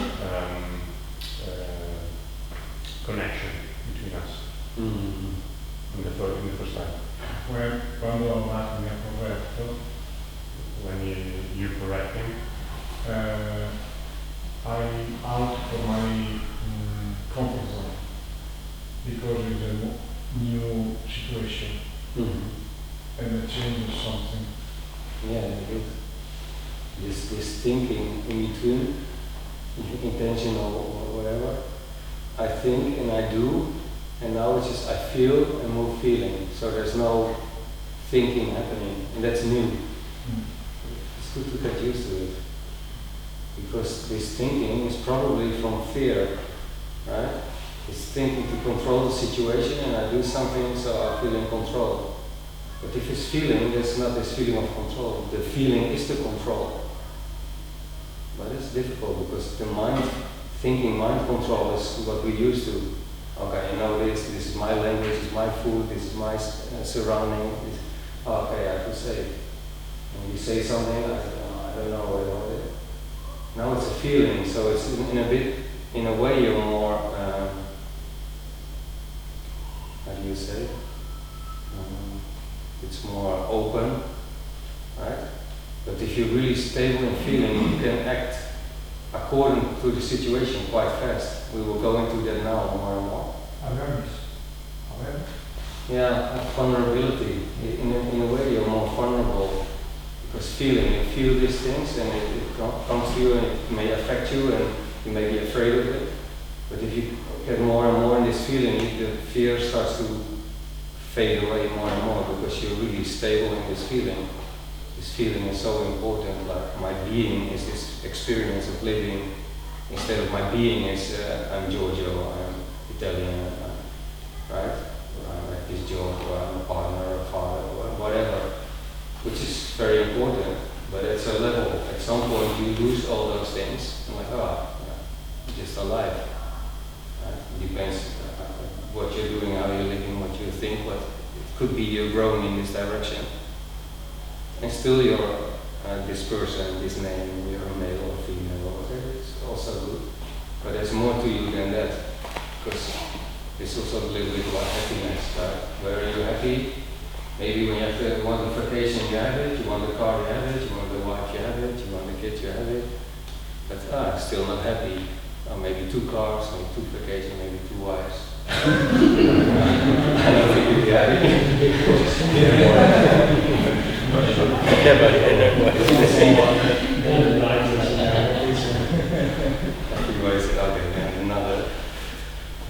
connection between us in the first time. Quando Mark mi ha corretto, when you correct him, I'm out of my comfort zone because it's a new situation and a change of something. Yeah, good. This thinking in between, intentional or whatever, I think and I do, and now it's just I feel and move feeling. So there's no thinking happening, and that's new. It's good to get used to it. Because this thinking is probably from fear, right? It's thinking to control the situation and I do something so I feel in control. But if it's feeling, there's not this feeling of control. The feeling is the control. But it's difficult because the mind control is what we used to. Okay, I know this is my language, this is my food, this is my surrounding. Okay, I have to say it. When you say something, I don't know what it is. Now it's a feeling, so it's in a way you're more, how do you say it? It's more open, right? But if you're really stable in feeling, you can act according to the situation quite fast. We will go into that now more and more. Awareness. Yeah, vulnerability. In a way you're more vulnerable. Because feeling, you feel these things and it comes to you and it may affect you and you may be afraid of it. But if you get more and more in this feeling, the fear starts to fade away more and more because you're really stable in this feeling. This feeling is so important, like my being is this experience of living, instead of my being is I'm Giorgio, I'm Italian, right? Or I'm like this job, or I'm a partner, a father, or whatever. Which is very important, but it's a level. At some point you lose all those things. I'm like, just alive. It depends what you're doing, how you're living, what you think, but it could be you're growing in this direction. And still you're this person, this name, you're a male or female or whatever, it's also good. But there's more to you than that, because it's also a little bit about happiness, right? Where are you happy? Maybe when you want a vacation, you have it, you want the car, you have it, you want the wife, you have it, you want the kid, you have it. But still not happy. Maybe 2 cars, maybe 2 vacations, maybe 2 wives. I don't think you'd be happy. Everybody said, okay, another.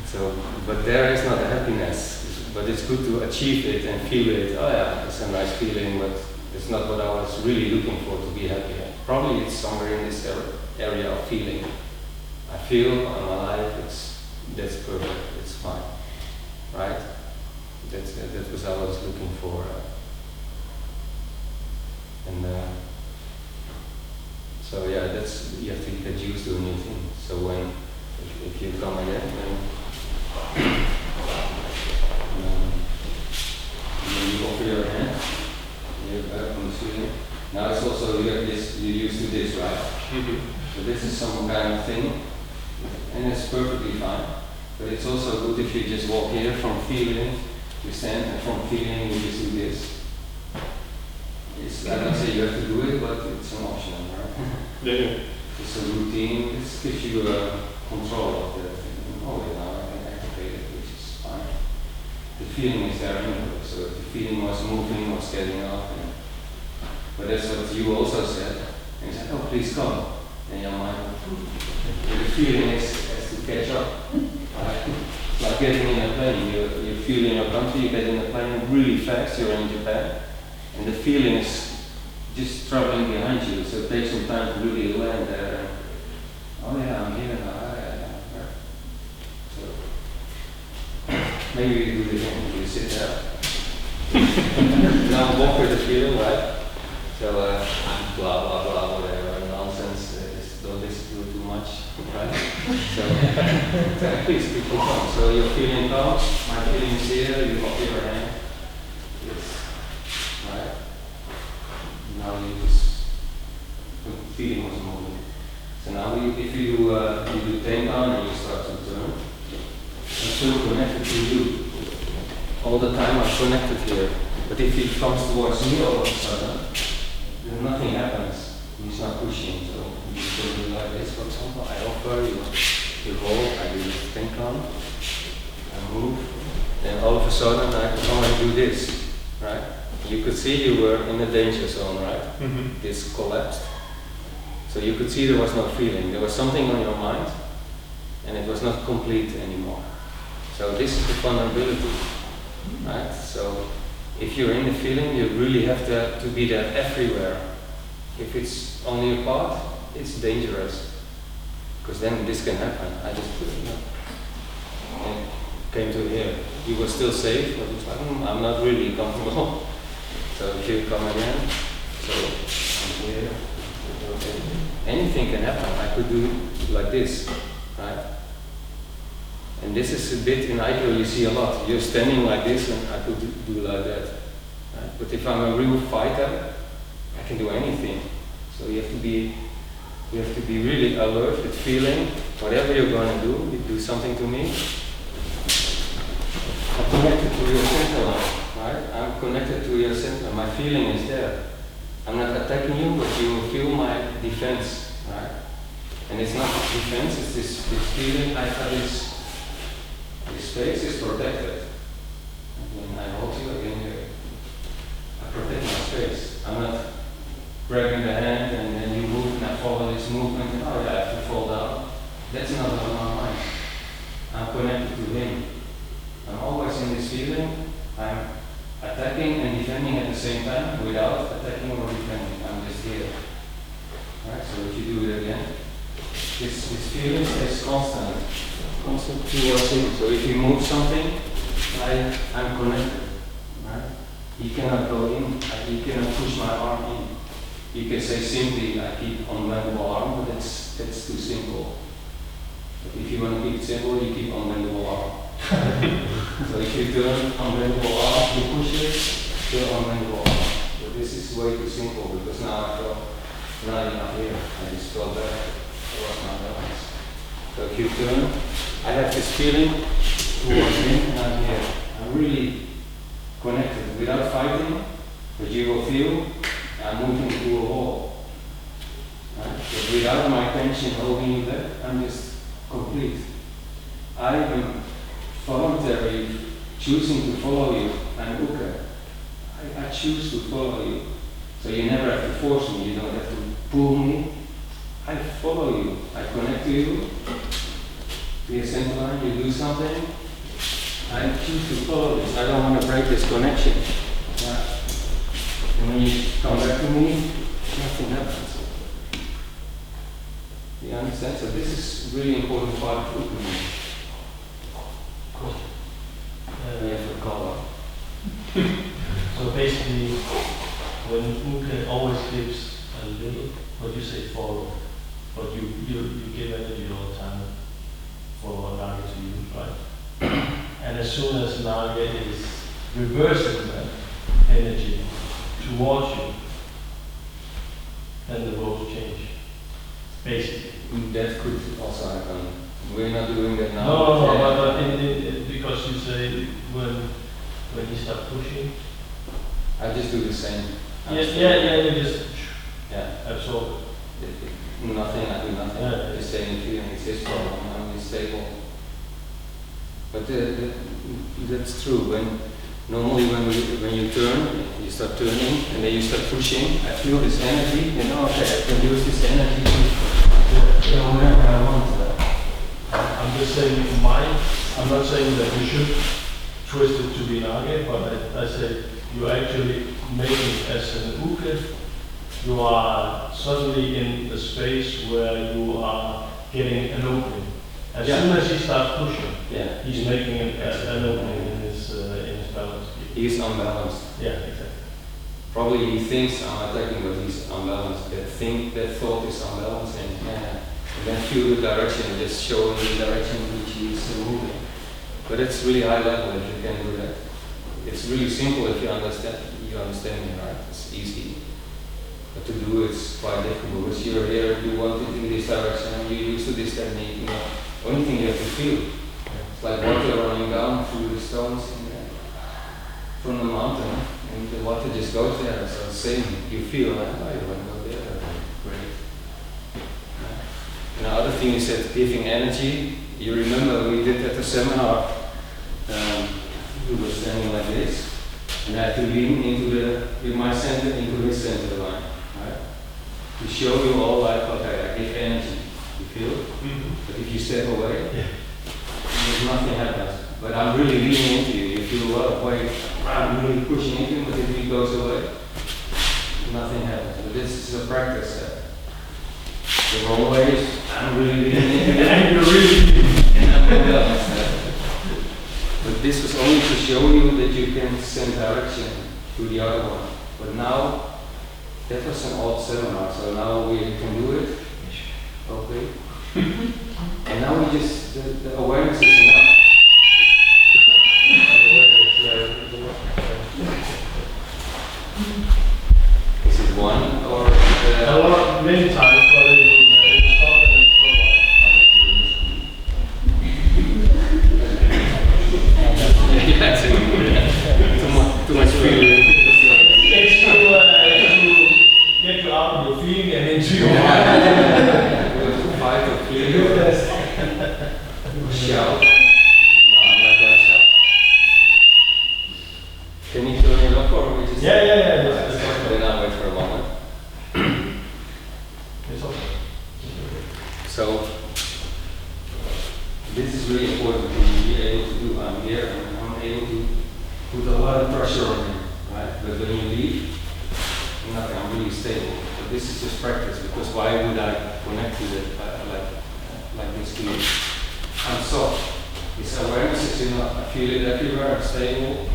So, but there is not a happiness. But it's good to achieve it and feel it. Oh yeah, it's a nice feeling, but it's not what I was really looking for to be happy. Probably it's somewhere in this area of feeling. I feel I'm alive. That's perfect. It's fine, right? That was what I was looking for. So yeah, that's you have to get used to a new thing. So if you come again, then. You offer your hand, you have from the ceiling. Now it's also you have this, you're used to this, right? So this is some kind of thing, and it's perfectly fine. But it's also good if you just walk here from feeling, you stand, and from feeling you just do this. I don't say you have to do it, but it's an option, right? Yeah. It's a routine, it gives you control of the thing. Oh yeah, now I can activate it, which is fine. The feeling is there anyway, so if the feeling was moving, was getting up, but that's what you also said, and you said, oh please come, and your mind, the feeling has to catch up, right? It's like getting in a plane, you feel in your country, you get in a plane really fast, you're in Japan, and the feeling is just traveling behind you, so it takes some time to really land there, and, oh yeah, I'm here now, maybe you do it again, you sit there. Now walk with the feeling, right? So blah blah blah, whatever, nonsense, don't listen to it too much. right? So please people calm. So you're feeling calm, my feeling is here, you hold your hand. Yes. Right? Now you just feeling was moving. So now if you do tenkan and you start to turn, I'm still connected to you. All the time I'm connected here. But if it comes towards me all of a sudden, then nothing happens. He's not pushing. So you still do like this, for example. I offer, you hold, I do this tenkan, I move. Then all of a sudden I come and do this, right? You could see you were in the danger zone, right? Mm-hmm. This collapsed. So you could see there was no feeling. There was something on your mind, and it was not complete anymore. So this is the vulnerability, right? So if you're in the feeling, you really have to be there everywhere. If it's only a part, it's dangerous, because then this can happen. I just put it up and came to here. You were still safe, but it's like, I'm not really comfortable. So if you come again, so I'm here. Okay. Anything can happen. I could do like this, right? And this is a bit in Aikido you see a lot. You're standing like this and I could do like that. Right? But if I'm a real fighter, I can do anything. So you have to be really alert with feeling. Whatever you're going to do, you do something to me. I'm connected to your center line, right? I'm connected to your center. My feeling is there. I'm not attacking you, but you will feel my defense, right? And it's not defense, it's this feeling. This space is protected. When I hold you again here, I protect my space. I'm not grabbing the hand and then you move and I follow this movement and oh yeah, I have to fall down. That's not on my mind. I'm connected to him. I'm always in this feeling. I'm attacking and defending at the same time without attacking or defending. I'm just here. Right? So if you do it again, this feeling is constant towards him. So if you move something, I'm connected. Right? He cannot go in. He cannot push my arm in. You can say simply, I keep unbendable arm, but that's too simple. But if you want to keep it simple, you keep unbendable arm. So if you turn unbendable arm, you push it, still unbendable arm. But this is way too simple because now I feel not enough here. I just fell back. I lost my balance. So if you turn, I have this feeling towards him and I'm here. I'm really connected without fighting, but you will feel I'm moving through a wall. Right? But without my tension holding you there, I'm just complete. I am voluntarily choosing to follow you. I'm uke. I choose to follow you. So you never have to force me, you don't have to pull me. I follow you. I connect to you. Be a center line, you do something. I choose to follow this. I don't want to break this connection. Yeah. And when you come back to me, nothing happens. You understand? So this is really important part of Uke. Cool. We have to color. So basically, when Uke always gives a little, what you say follow, but you give energy all the time for Naga to use, right? And as soon as Naga is reversing that energy towards you, then the roles change. Basically. That could also happen. We're not doing that now. No, but because you say when you start pushing. I just do the same. You just absorb it. Nothing, I do nothing. Yeah. Just saying feeling, it's his problem, I'm unstable. But that's true. Normally when you turn, you start turning and then you start pushing, I feel this energy, okay, I can use this energy to whatever I want. I'm just saying mine, I'm not saying that you should twist it to be Nage, but I say you actually make it as an Uke. You are suddenly in the space where you are getting an opening. As soon as he starts pushing, he's making an opening in his balance. He's unbalanced. Yeah, exactly. Probably he thinks I'm attacking, but he's unbalanced. That thought is unbalanced, and then feel the direction and just show the direction which he is moving. But it's really high level if you can do that. It's really simple if you understand me, right? It's easy. But to do it's quite difficult because you're here, you want it in this direction, and you're used to this technique, you know. Only thing you have to feel. It's like water running down through the stones from the mountain, and the water just goes there. So same, you feel like, oh, you want to go there, great. And the other thing is that giving energy. You remember we did at the seminar, we were standing like this, and I had to lean in my center, into his center line, right? To show you all like, okay, I give energy, you feel? But if you step away, there's nothing happens. But I'm really leaning into you, you feel a lot of weight, I'm really pushing into him, but if he goes away, nothing happens. But this is a practice. The wrong way is, I'm really leaning into you, and you're really and I'm going down instead. But this was only to show you that you can send direction to the other one. But now, that was an old seminar, so now we can do it. Okay. And now we just, the awareness is enough. Is it one or? A lot, many times, but it will stop and then for a while. Yeah, too much feeling. It's to get you out of your feeling and into your mind. To fight or feel. Shout. No, I'm not gonna shout. Can you turn it off or we just? Yeah. Then I'll wait for a moment. It's okay. So, this is really important to be able to do. I'm here and I'm able to put a lot of pressure on him, right? But when you leave, nothing, I'm really stable. But this is just practice, because why would I connect to it like this to you? I'm soft. This awareness is enough. I feel it everywhere, I'm stable.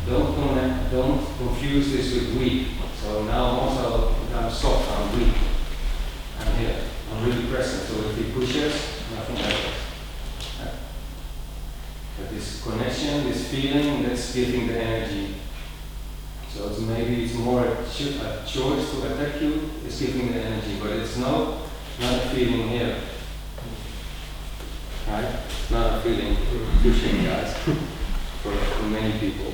Don't connect, don't confuse this with weak. So now also, I'm soft, I'm weak. I'm here, I'm really present. So if he pushes, nothing happens. But this connection, this feeling, that's giving the energy. So maybe it's more a choice to attack you, it's giving the energy, but it's not a feeling here. Right? It's not a feeling pushing, guys, for many people.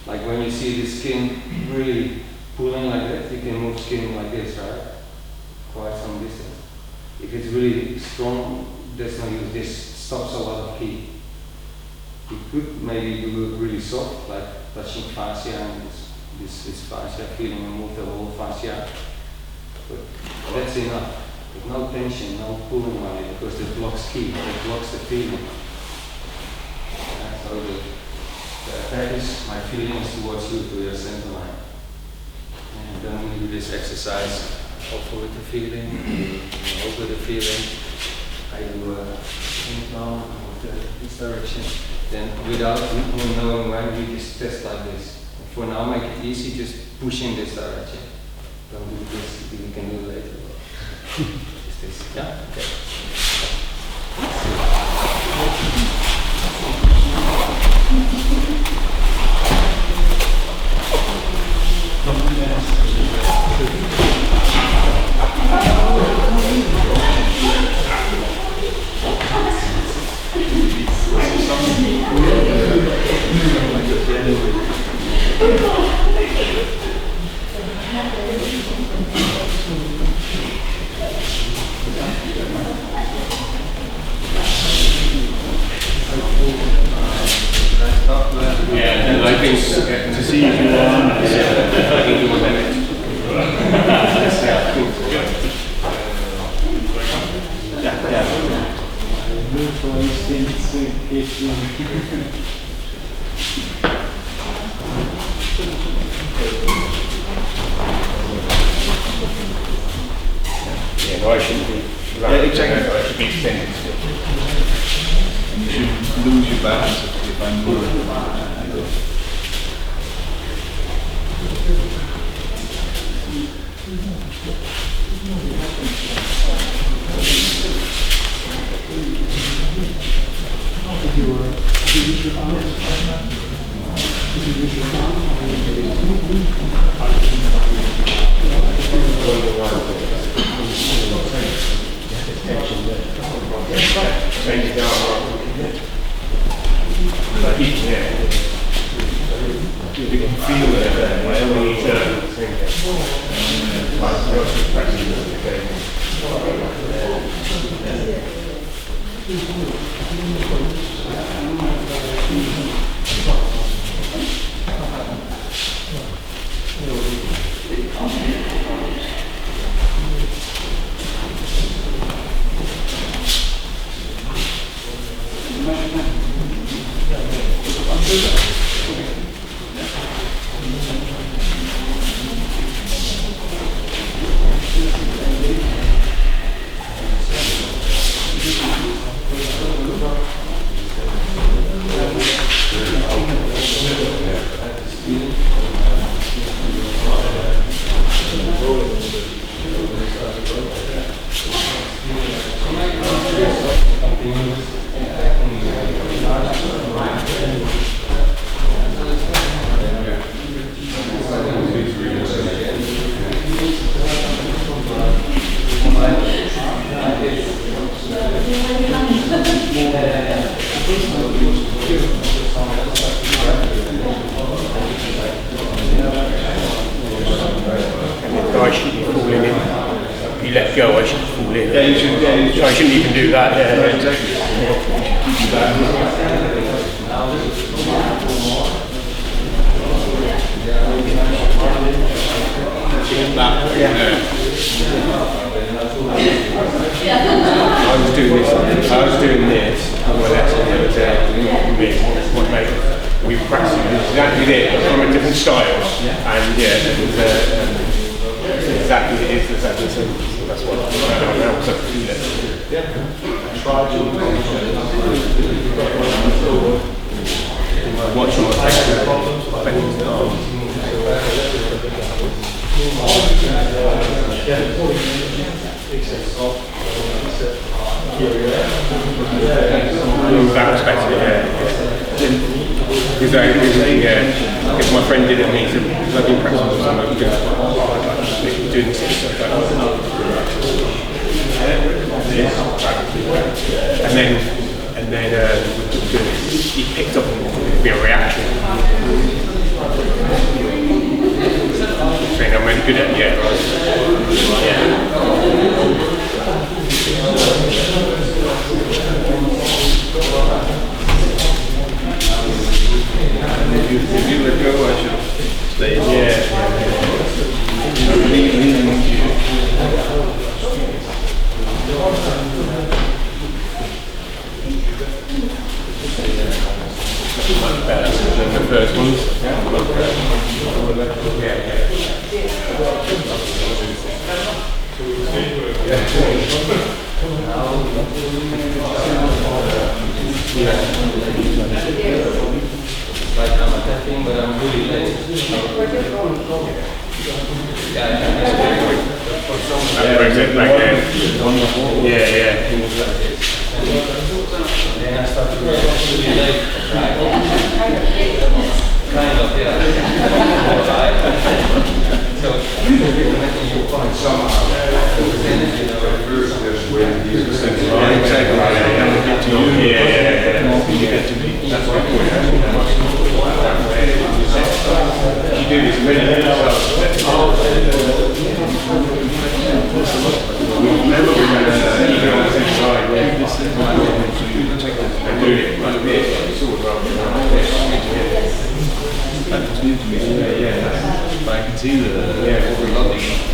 Like when you see the skin really pulling like that, you can move skin like this, right? Quite some distance. If it's really strong, there's no use. This stops a lot of ki. You could maybe do it really soft, like touching fascia and this fascia feeling and move the whole fascia. But that's enough. There's no tension, no pulling on it, because it blocks ki, it blocks the feeling. So the attack is my feelings towards you, to your center line. And then we do this exercise, also with the feeling, over the feeling. I do incline with this direction. Then without knowing when, we just test like this. For now, make it easy, just push in this direction. Don't do this, we can do it later. Just this, yeah? Okay. Yeah, I think to see if you are. I think you will have it. Yeah, no, I shouldn't be. Yeah, exactly. I should be extended. You should lose your balance if I'm moving. Because my friend did it and he said, I've been practicing with someone doing this stuff like that. And then he picked up on it would be a reaction. Saying I'm really good at it, yeah, right? If you let go, I should stay. Much better than the first ones. Like I'm attacking, but I'm really late. That brings it back in. Yeah. Then I start to get really late. Kind of, yeah. So, you find somehow. That's what you do this many That was new to me. But I can see the overlapping.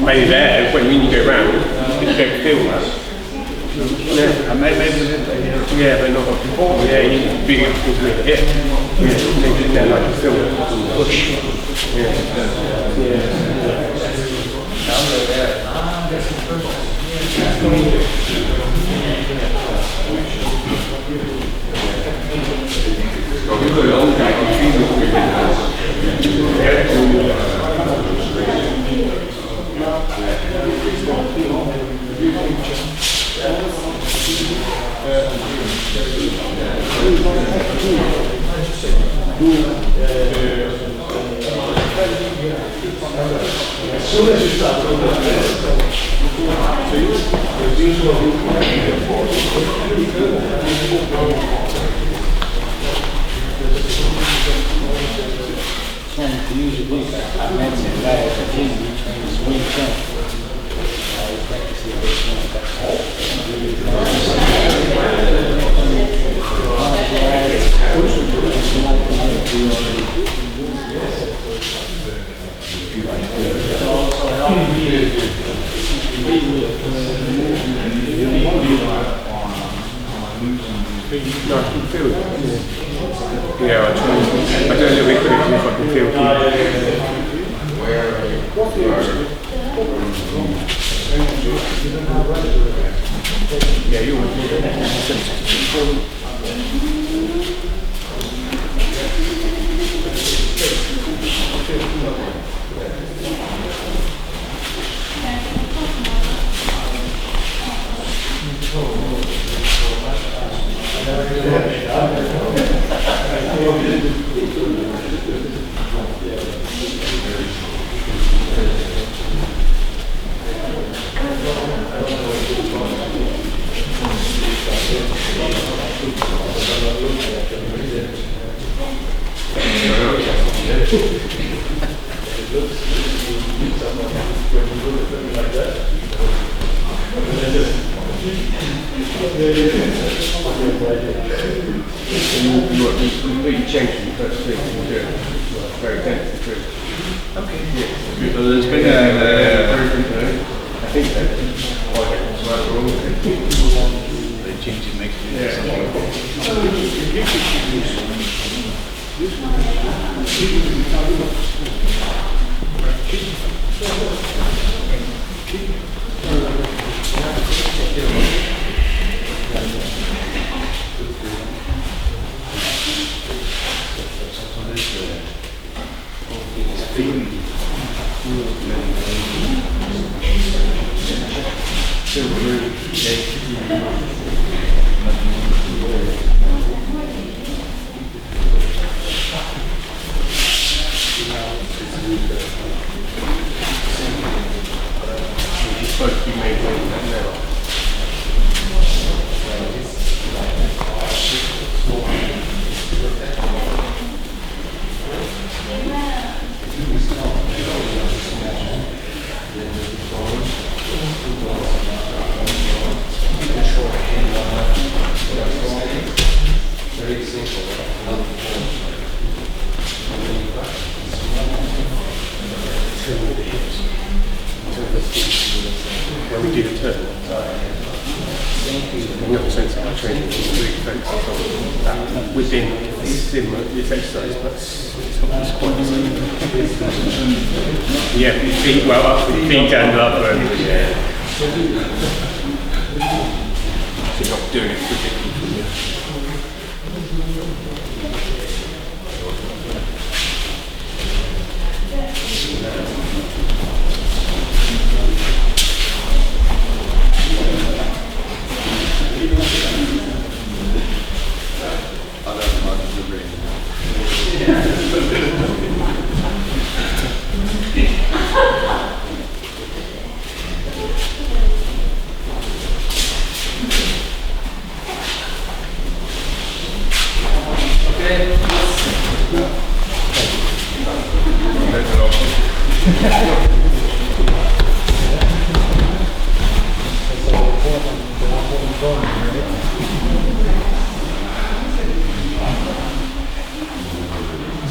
Maybe there, when you go round, you don't feel that. Yeah, and maybe yeah, but not before. Yeah, you big things with the hip. Yeah, things in there like you feel it push. Yeah, As soon as you start to use a book, I mentioned that the thing between swing jump. I practice it no, I can feel it. Yeah, I try. I do a little bit quickly if I can feel it. Yeah, you want completely changed from the first thing you do. Very dense and true. Okay. Yeah. So there's been I think that they change it makes it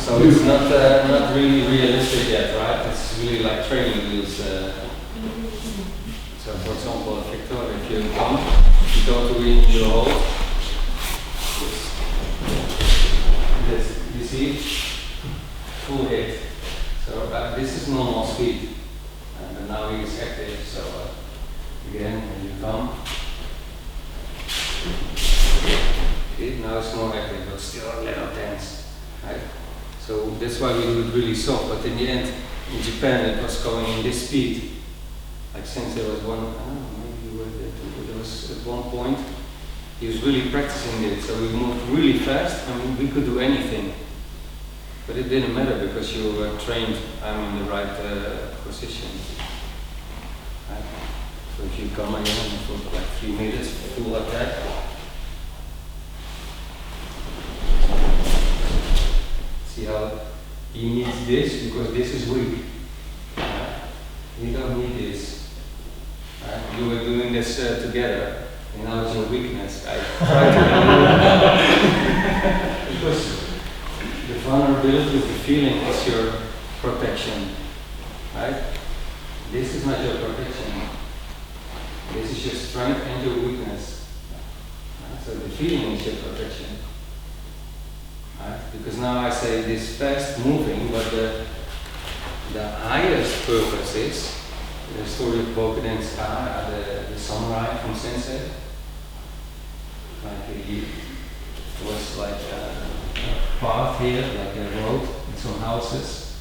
So it's not really realistic yet, right? It's really like training wheels. So for example, Victor, if you go to in your hold, you see, full hit. So this is normal speed, and now he is active. So again, when you come, okay, now it's more active, but still a little tense, right? So that's why we do it really soft. But in the end, in Japan, it was going in this speed. Like since there was there was at one point, he was really practicing it. So we moved really fast, and we could do anything. But it didn't matter because you were trained in the right position. Right? So if you come again for like 3 meters, full attack. See how he needs this because this is weak. Right? You don't need this. Right? You were doing this together, and now it's your weakness. I try to because the vulnerability of the feeling is your protection. Right? This is not your protection. This is your strength and your weakness. Right? So the feeling is your protection. Right? Because now I say this fast moving, but the highest purpose is the story of Boken and Ska, the samurai from Sensei. Like he was like a path here, like a road with some houses,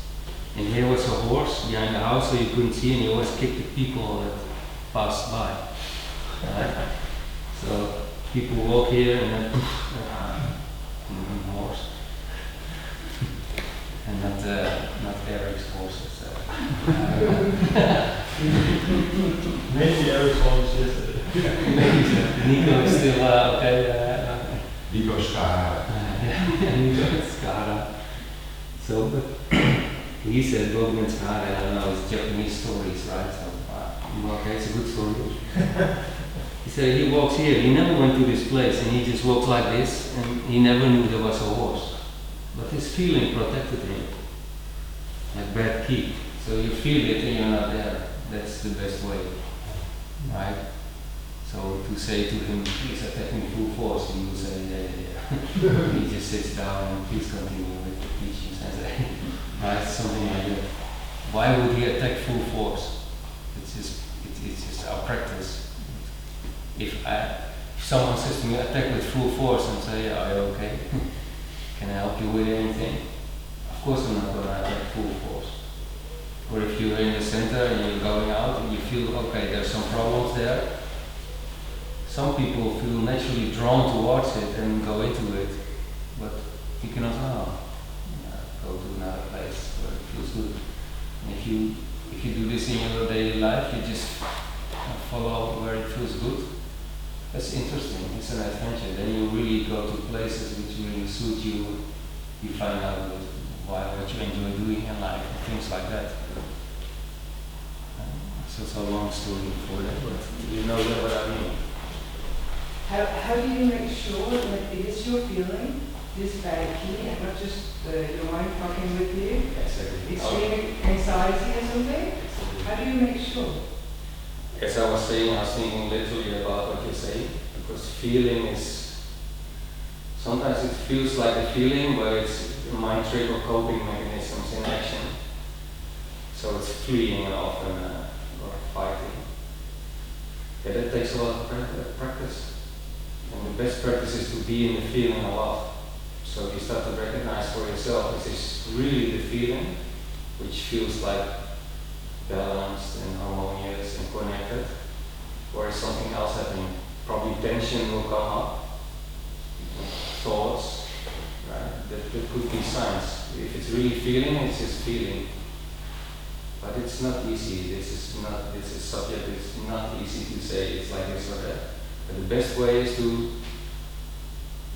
and here was a horse behind the house, so you couldn't see, and he always kicked the people that passed by. Right? So people walk here and then horse. And not Eric's horses. Maybe Eric's horse yesterday. Nico is still okay. Nico Skara. Nico Skara. So, but he said Boken and Skara, I don't know, it's Japanese stories, right? So, okay, it's a good story. He said he walks here, he never went to this place, and he just walks like this, and he never knew there was a horse. But his feeling protected him, like bad keep. So you feel it and you're not there. That's the best way, right? So to say to him, please attack me full force, he will say, yeah. He just sits down and please continue with the teachings and say, right, something like that. Why would he attack full force? If someone says to me, attack with full force, and say, are you okay? Can I help you with anything? Of course I'm not going to attack full force. Or if you're in the center and you're going out and you feel, okay, there's some problems there. Some people feel naturally drawn towards it and go into it, but you cannot go to another place where it feels good. And if you do this in your daily life, you just follow where it feels good. That's interesting. It's an adventure. Then you really go to places which really suit you. You find out what you enjoy doing in life, things like that. So it's a long story for that, but you know what I mean. How do you make sure that it is your feeling, this very key, and not just your mind talking with you? Exactly. Extreme anxiety or something? How do you make sure? As I was saying, I was thinking literally about what you say, because feeling is, sometimes it feels like a feeling, but it's a mind trick or coping mechanisms in action. So it's fleeing and often or fighting. Yeah, that takes a lot of practice. And the best practice is to be in the feeling a lot. So if you start to recognize for yourself, this is really the feeling, which feels like balanced and harmonious and connected, or is something else happening? Probably tension will come up, thoughts, right? That could be signs. If it's really feeling, it's just feeling. But it's not easy. This is subject. It's not easy to say it's like this or that. But the best way is to,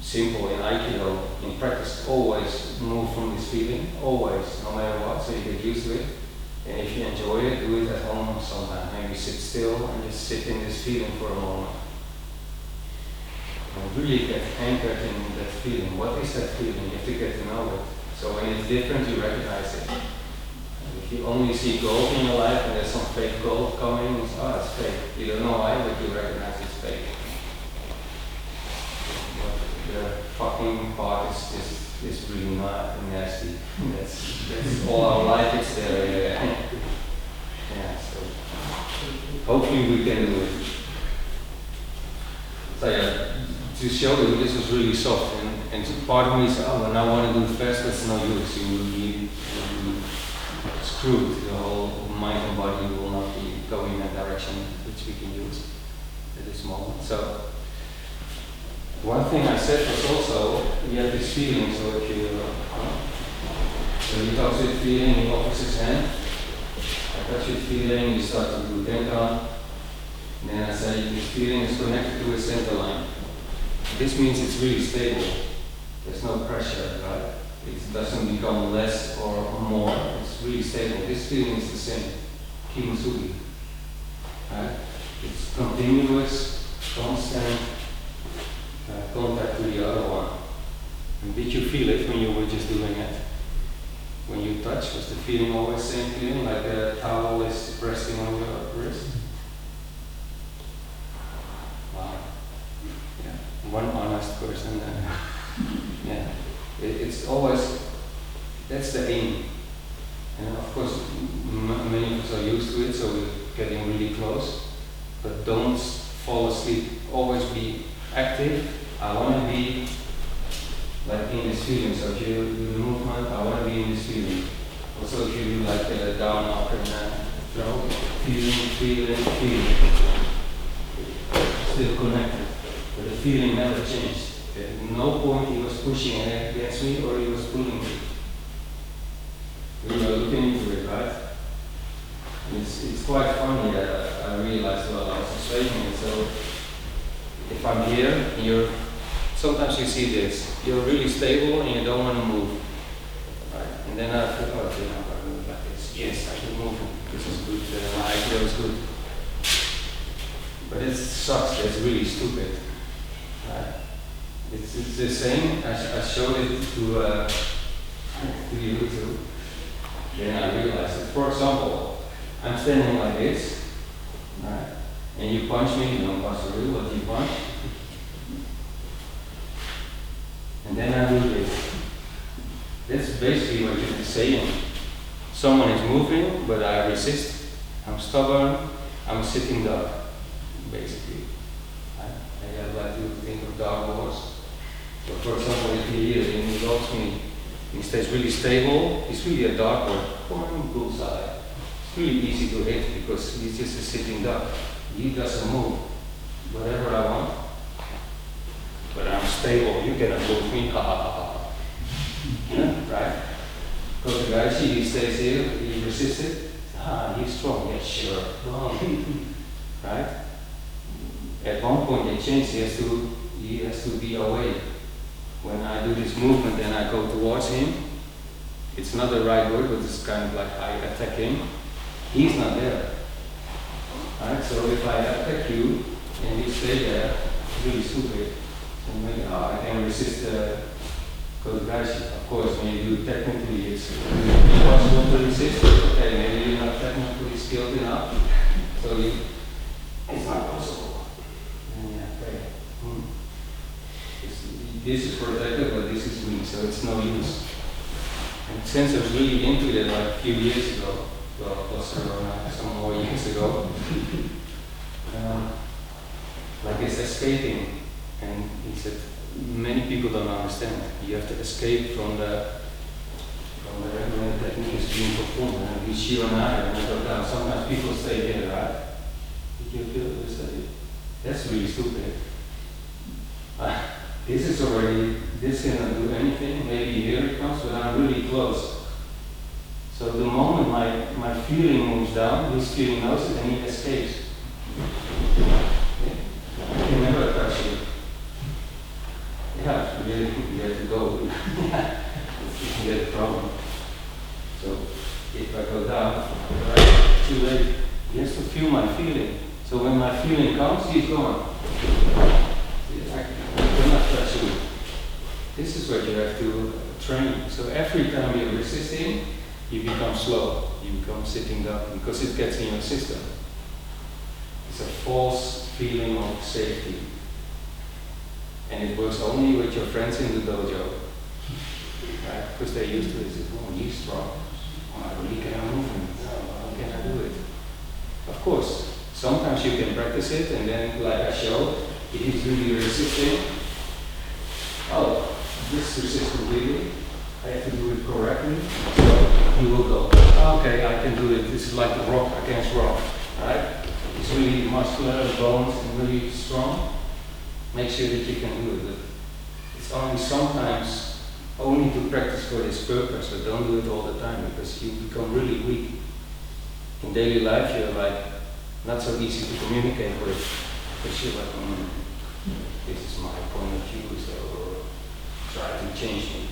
simple in Aikido, in practice, always move from this feeling, always, no matter what, so you get used to it. And if you enjoy it, do it at home sometime. Maybe sit still and just sit in this feeling for a moment. And really get anchored in that feeling. What is that feeling? You have to get to know it. So when it's different, you recognize it. If you only see gold in your life and there's some fake gold coming, it's fake. You don't know why, but you recognize it's fake. But the fucking part is really not nasty. That's all our life is there. Yeah, so hopefully we can do it. So yeah, to show you this was really soft, and part of me said, oh, when I want to do it fast, that's no use. You will be screwed. The whole mind and body will not be going in a direction which we can use at this moment. So one thing I said was also, you have this feeling, so if you touch with feeling, he offers his hand. I touch with feeling, you start to do Denkan. And then I say, this feeling is connected to a center line. This means it's really stable. There's no pressure, right? It doesn't become less or more. It's really stable. This feeling is the same. Kimusugi. Right? It's continuous, constant contact with the other one. And did you feel it when you were just doing it? When you touch, was the feeling always the same feeling, like a towel is resting on your wrist? Wow. Yeah. One honest person. Yeah. It's always, that's the aim. And of course, many of us are used to it, so we're getting really close. But don't fall asleep. Always be active. I want to be like in this feeling. So if you do the movement, I want to be in this feeling. Also, if you do like down, up, and throw, feeling. Still connected. But the feeling never changed. At no point he was pushing against me or he was pulling me. We were looking into it, right? It's quite funny that I realized while I was explaining it. So if I'm here, sometimes you see this. You're really stable and you don't want to move. Right? And then I feel, oh, okay, I'm going to move like this. Yes, I can move. This is good. My Aikido is good. But it sucks. That's really stupid. Right? It's the same. I showed it to you too. Then I realized it. For example, I'm standing like this, right? And you punch me. You don't punch the real, but you punch. And then I do this. That's basically what you're saying. Someone is moving, but I resist. I'm stubborn. I'm a sitting duck, basically. I And I like to think of Dark Wars. So for example, if he here and he loves me, he stays really stable, he's really a Dark Wars, boring bullseye. It's really easy to hit because he's just a sitting duck. He doesn't move. Whatever I want. But I'm stable, you cannot move me, ha ha ha ha. Yeah, right? Because the guy, he stays here, he resisted. He's strong, yeah, sure. Right? At one point they changed, he has to be away. When I do this movement and I go towards him, it's not the right word, but it's kind of like I attack him. He's not there. Right? So if I attack you and you stay there, it's really stupid. So maybe I can resist Kodashi. Of course, when you do it technically, it's impossible to resist. Okay, maybe you're not technically skilled enough. So it's not possible. Yeah, okay. This is protected, but this is weak, so it's no use. And since I was really into that like a few years ago, well, plus or some more years ago, like it's escaping. And he said, many people don't understand. You have to escape from the when the technique is being performed. And we shear and I go down. Sometimes people stay here, right? Did you feel this? That's really stupid. This cannot do anything. Maybe here it comes, but I'm really close. So the moment my feeling moves down, his feeling knows it and he escapes. I can never touch you. Yeah, really, you have to go. You can get a problem. So if I go down, right, too late. He has to feel my feeling. So when my feeling comes, he's gone. I cannot touch you. This is what you have to train. So every time you're resisting, you become slow. You become sitting down because it gets in your system. It's a false feeling of safety. And it works only with your friends in the dojo. Right? Because they're used to it. Oh, he's strong. Oh, I really cannot move him. How can I do it? Of course, sometimes you can practice it and then, like I showed, it is really resisting. Oh, this resists completely. I have to do it correctly. So you will go, okay, I can do it. This is like rock against rock. Right? It's really muscular, bones, and really strong. Make sure that you can do it, but it's only sometimes only to practice for this purpose, but don't do it all the time because you become really weak. In daily life, you're like not so easy to communicate with because you're like, this is my point of view, so try to change me.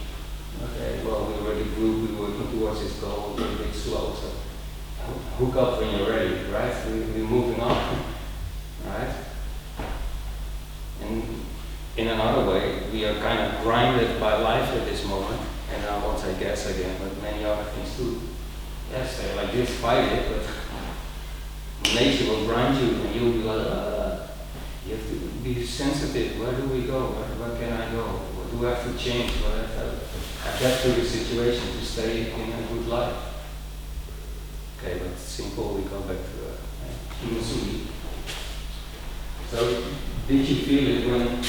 Okay, well, we were the group, we were working towards this goal, we're a bit slow, so hook up when you're ready, right? We're moving on, right? And in another way, we are kind of grinded by life at this moment, and I won't say gas again, but many other things too. Yes, they're like this, fight it, but nature will grind you, and you'll be like, you have to be sensitive. Where do we go? Where can I go? What do I have to change? What do I have to adapt to the situation to stay in a good life? Okay, but simple, we go back to Himusui. So, did you feel it when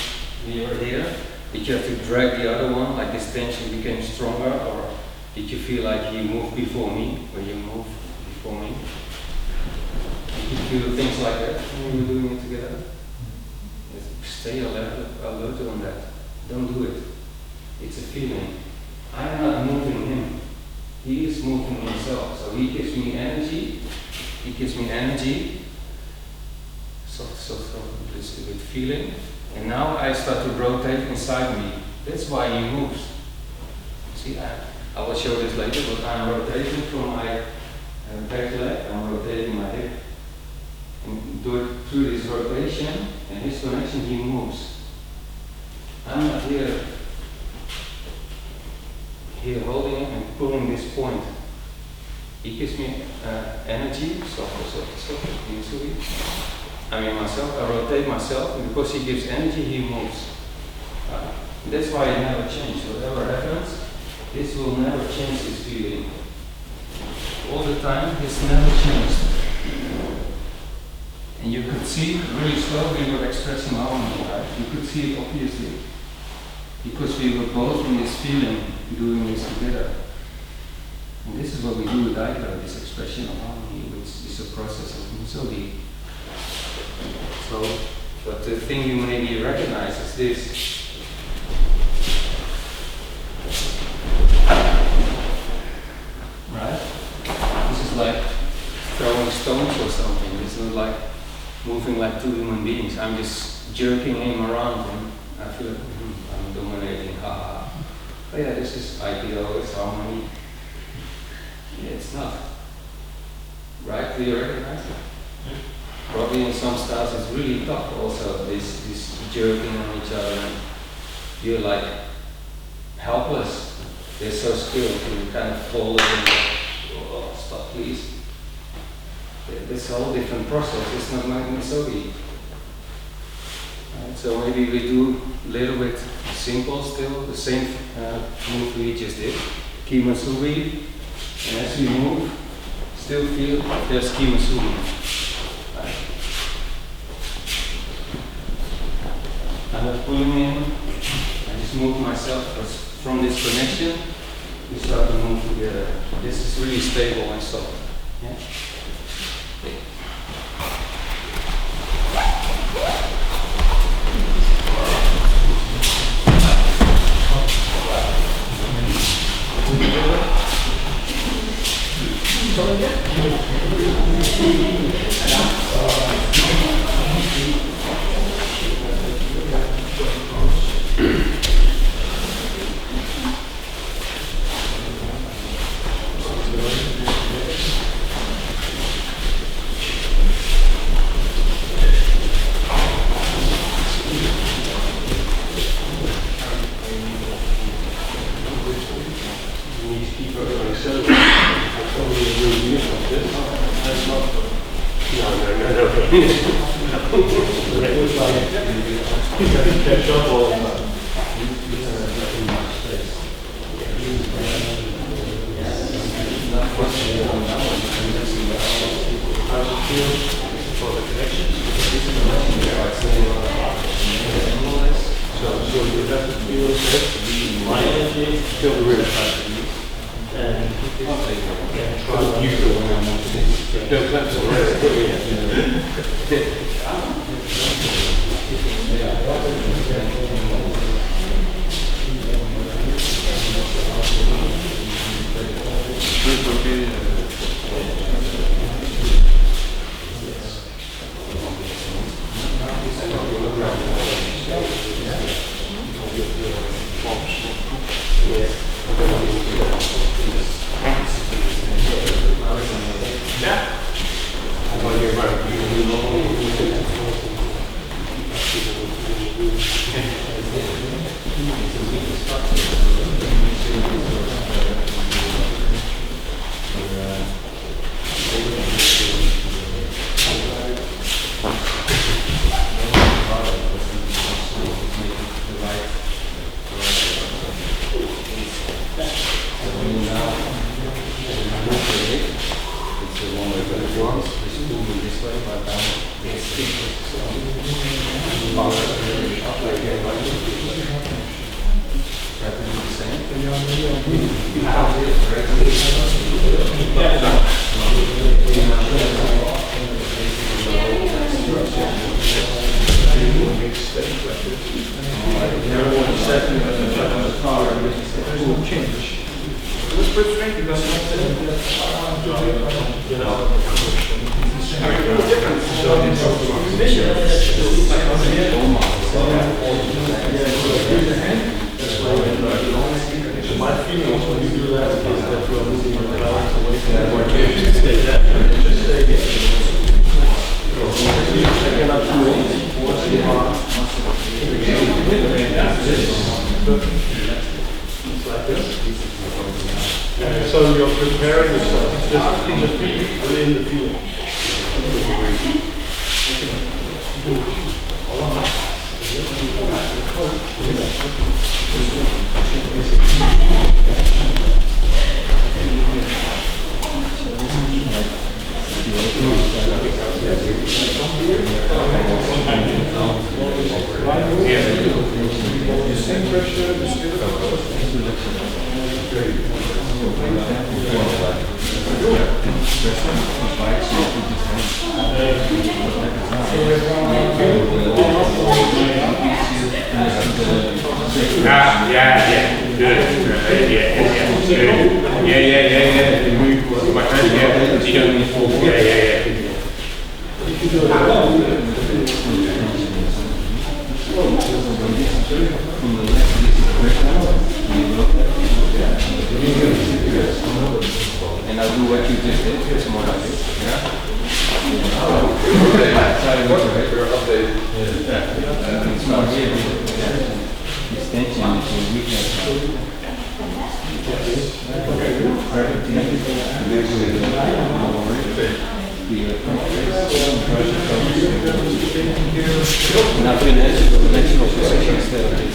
you were here? Did you have to drag the other one, like this tension became stronger, or did you feel like you moved before me, when you moved before me? Did you feel things like that when we were doing it together? Stay alert on that. Don't do it. It's a feeling. I'm not moving him. He is moving himself. So he gives me energy. He gives me energy. So this with feeling. And now I start to rotate inside me. That's why he moves. See, I will show this later, but I'm rotating from my back leg. I'm rotating my hip. And through this rotation and his connection, he moves. I'm not here holding him and pulling this point. He gives me energy. Stop. I mean myself, I rotate myself, and because he gives energy, he moves. That's why it never changes. Whatever happens, this will never change his feeling. All the time, it's never changed. And you can could see really slowly we were expressing harmony, right? You could see it obviously. Because we were both in this feeling, doing this together. And this is what we do with Aikido, this expression of harmony, which is a process of Musogi. So, but the thing you maybe recognize is this. Right? This is like throwing stones or something. It's not like moving like two human beings. I'm just jerking him around and I feel like I'm dominating, haha. But yeah, this is Aikido, it's harmony. Yeah, it's not. Right? Do you recognize it? Yeah. Probably in some styles it's really tough also, this jerking on each other and you're like helpless. They're so skilled, you kind of fall and oh, stop please. It's a whole different process, it's not like Musogi. Right, so maybe we do a little bit simple still, the same move we just did. Kimasubi, and as we move, still feel there's Kimasubi. Right. I'm not pulling in, I just move myself, but from this connection, we start to move together. This is really stable and soft. Yeah? So you're preparing yourself just in the feeling, within the feeling. And I'll do what you just did, it's more like it, yeah? It's more here, extension is a weakness. Now do the natural position instead of this.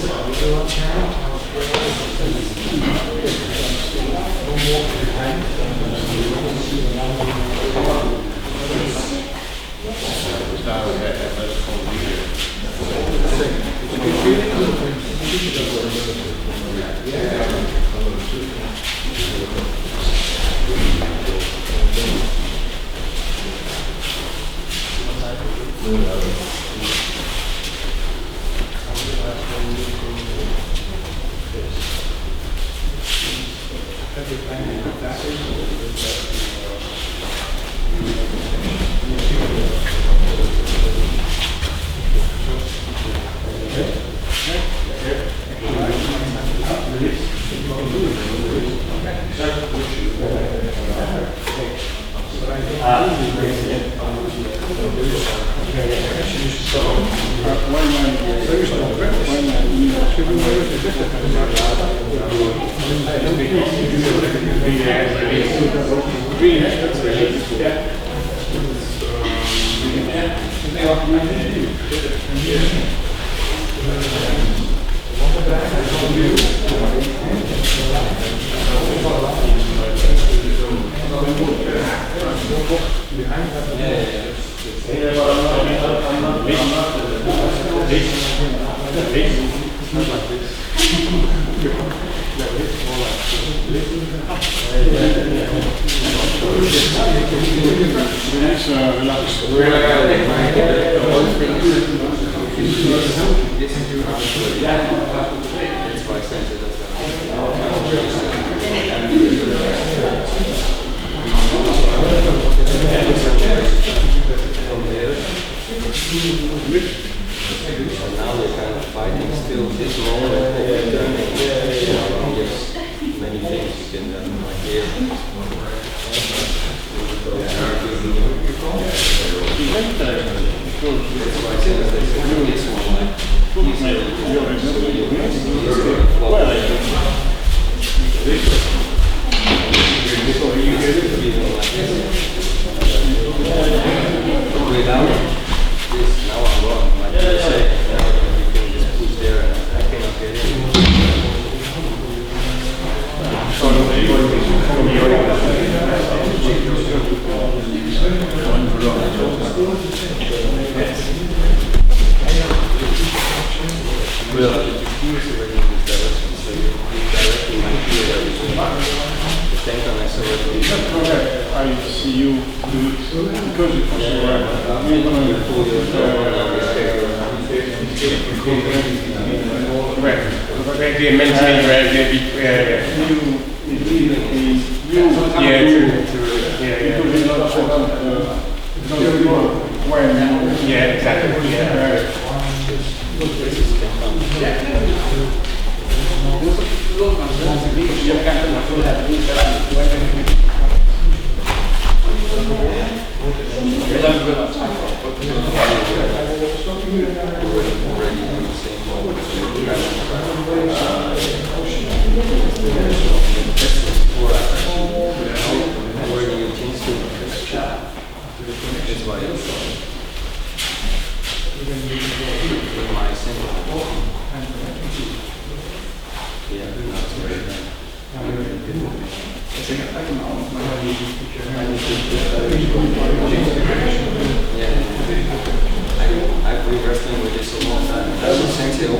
I've been wrestling with this a long time. I was sensing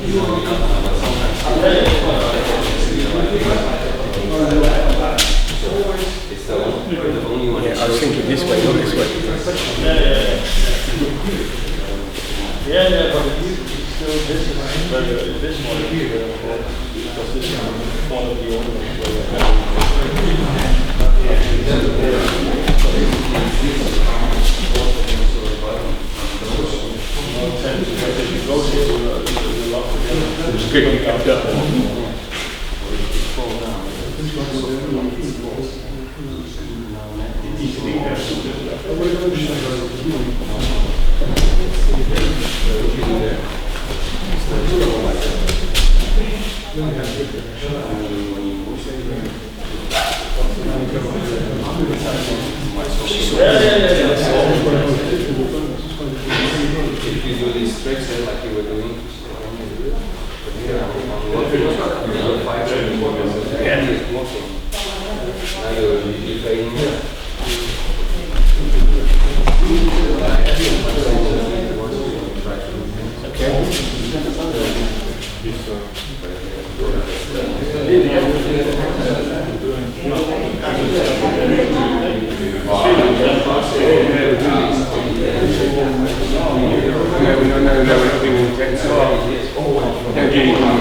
Yeah, I was thinking this way, not this way. Yeah, but it's still this is very this one is very important because this is one of the only ones It's good. If you do these tricks like you were doing,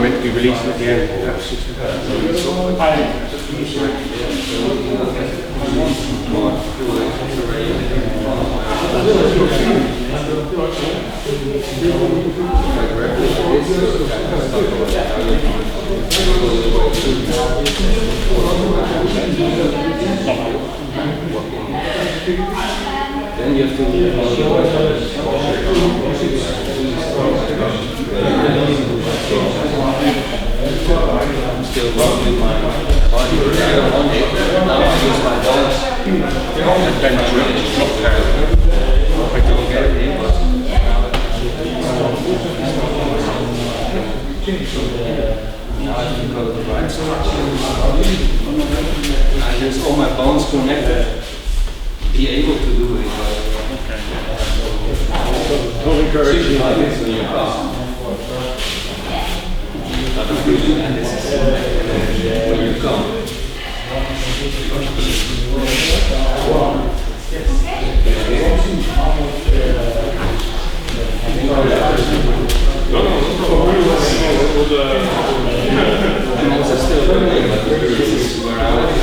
meant to be released at the end. That's just then you have to I'm still working my body on it. Now I use my balls. I don't get it, but now I can go to the right structure. I just all my bones connected. Be able to do it. don't encourage you. And this is when you come. I'm also still learning, but this is where I was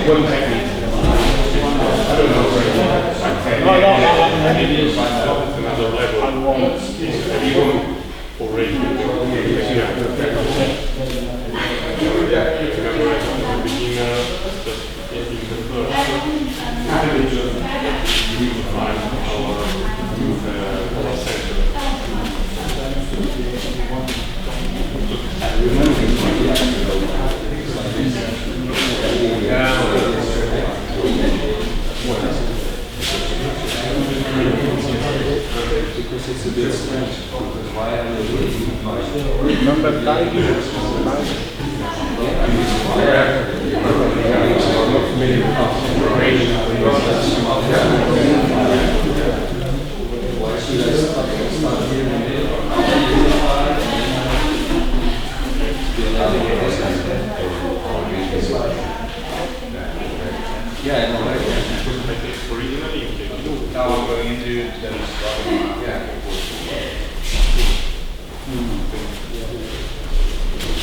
one technique. I don't know. Maybe it's another level. Have you already? Beginner, just getting the first. Find our center. because it's a bit strange. Why am I doing Remember yeah, I know, right? originally, now I'm going into then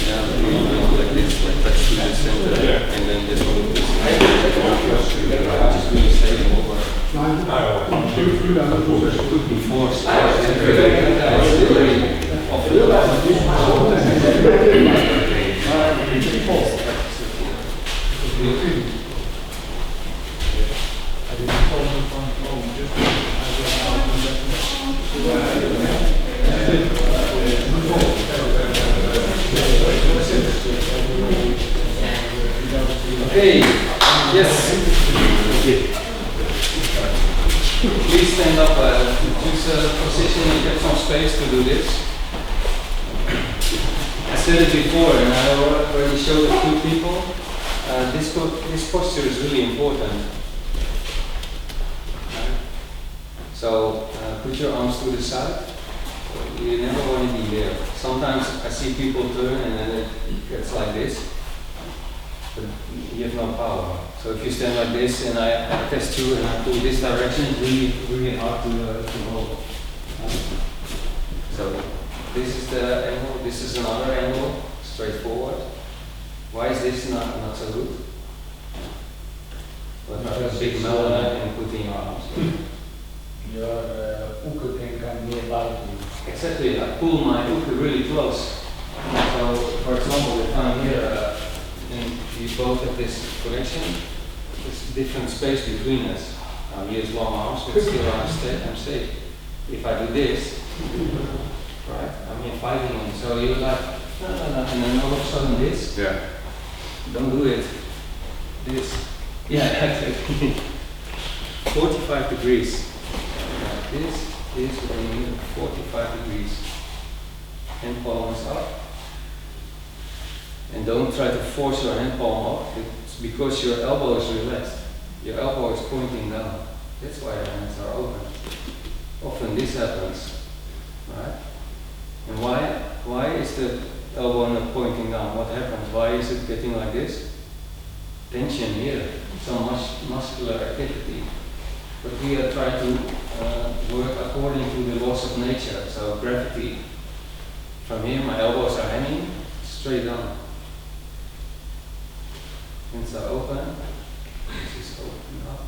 Yeah. Like this, like touch to the center, and then this one is just really staying over. Could be forced. Okay, yes. Please stand up. Choose a position and get some space to do this. I said it before, and I already showed a few people. This posture is really important. Right? So put your arms to the side. You never want to be there. Sometimes I see people turn and then it gets like this, but you have no power. So if you stand like this and I test you and I pull this direction, it's really hard to hold. So this is the angle, this is another angle, straightforward. Why is this not so good? But not a big melon and put in your arms. Your uke can come nearby to you. Exactly, I pull my uke really close. So, for example, if I'm here and we both have this connection, there's different space between us. He has long arms, but still I'm safe. If I do this, right, I'm here fighting him. So you're like, no, and then all of a sudden this. Yeah. Don't do it. This. Yeah, exactly. 45 degrees. Like this, when you 45 degrees. Hand palms up. And don't try to force your hand palm up. It's because your elbow is relaxed. Your elbow is pointing down. That's why your hands are open. Often this happens. Right? And why is the elbow not pointing down? What happens? Why is it getting like this? Tension here, so much muscular activity. But we are trying to work according to the laws of nature, so gravity. From here, my elbows are hanging straight down. Hands are open. This is open up.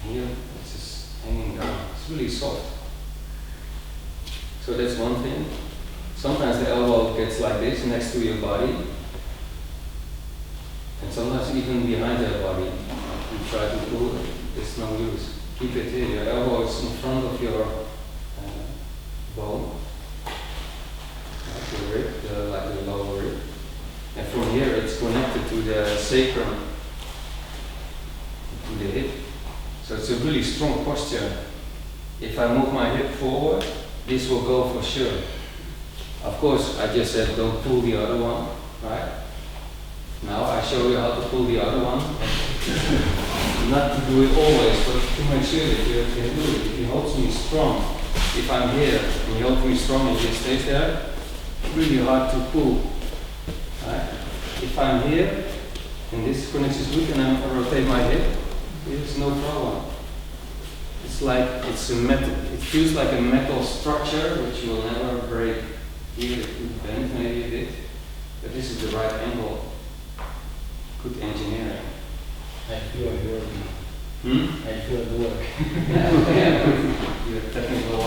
Here, this is hanging down. It's really soft. So that's one thing. Sometimes the elbow gets like this next to your body, and sometimes even behind your body. You try to pull it, it's no use. Keep it here. Your elbow is in front of your bone, like the rib, like the lower rib. And from here it's connected to the sacrum, to the hip. So it's a really strong posture. If I move my hip forward, this will go for sure. Of course, I just said don't pull the other one, right? Now I show you how to pull the other one. Not to do it always, but to make sure that you can do it. If he holds me strong, if I'm here and he holds me strong and he stays there, it's really hard to pull. Right? If I'm here and this connection is weak and I rotate my hip, there's no problem. It's like it's a metal. It feels like a metal structure which will never break. Here it could bend maybe a bit, but this is the right angle. Good engineering. I feel it working. I feel it work. Yeah, you're technical.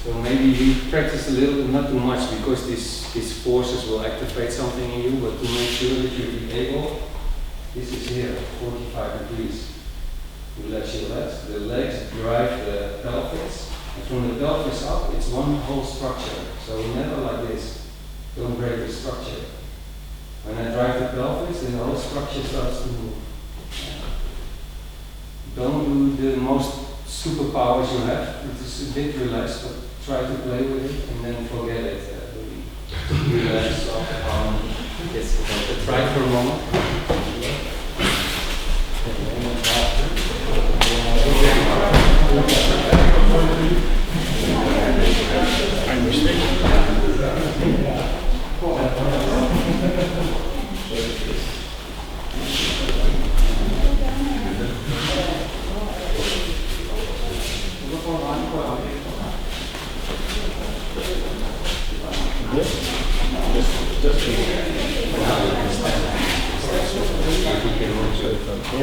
So maybe you practice a little, not too much, because these forces will activate something in you, but to make sure that you're able, this is here, 45 degrees. Relax your legs. The legs drive the pelvis. And from the pelvis up, it's one whole structure. So never like this. Don't break the structure. When I drive the pelvis, then the whole structure starts to move. Don't do the most superpowers you have. It's a bit relaxed, but try to play with it and then forget it. Relax, try it for a moment.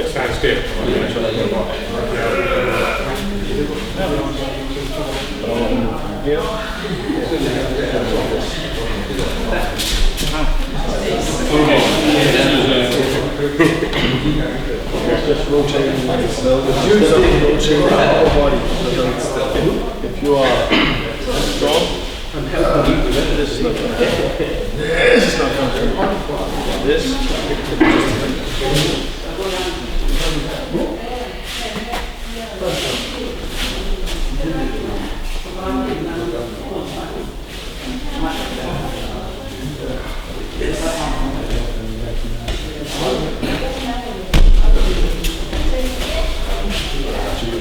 Stand still. Just rotating like so. The use of rotating the whole body. If you are strong and healthy, this is not going to happen. This is not going to happen. This.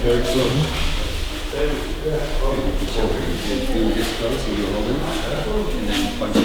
Very close. You this close and you hold it, and then punch it.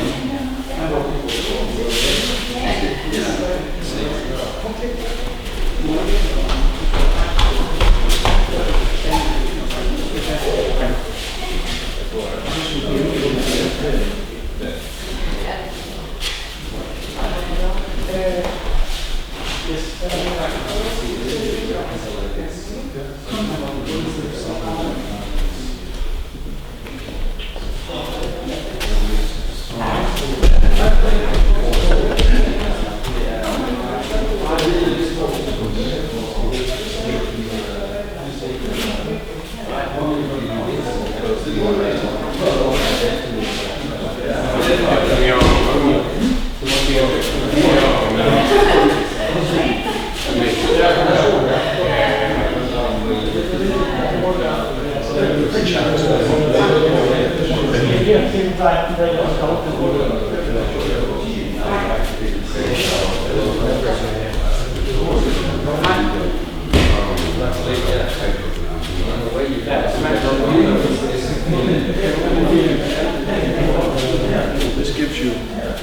This gives you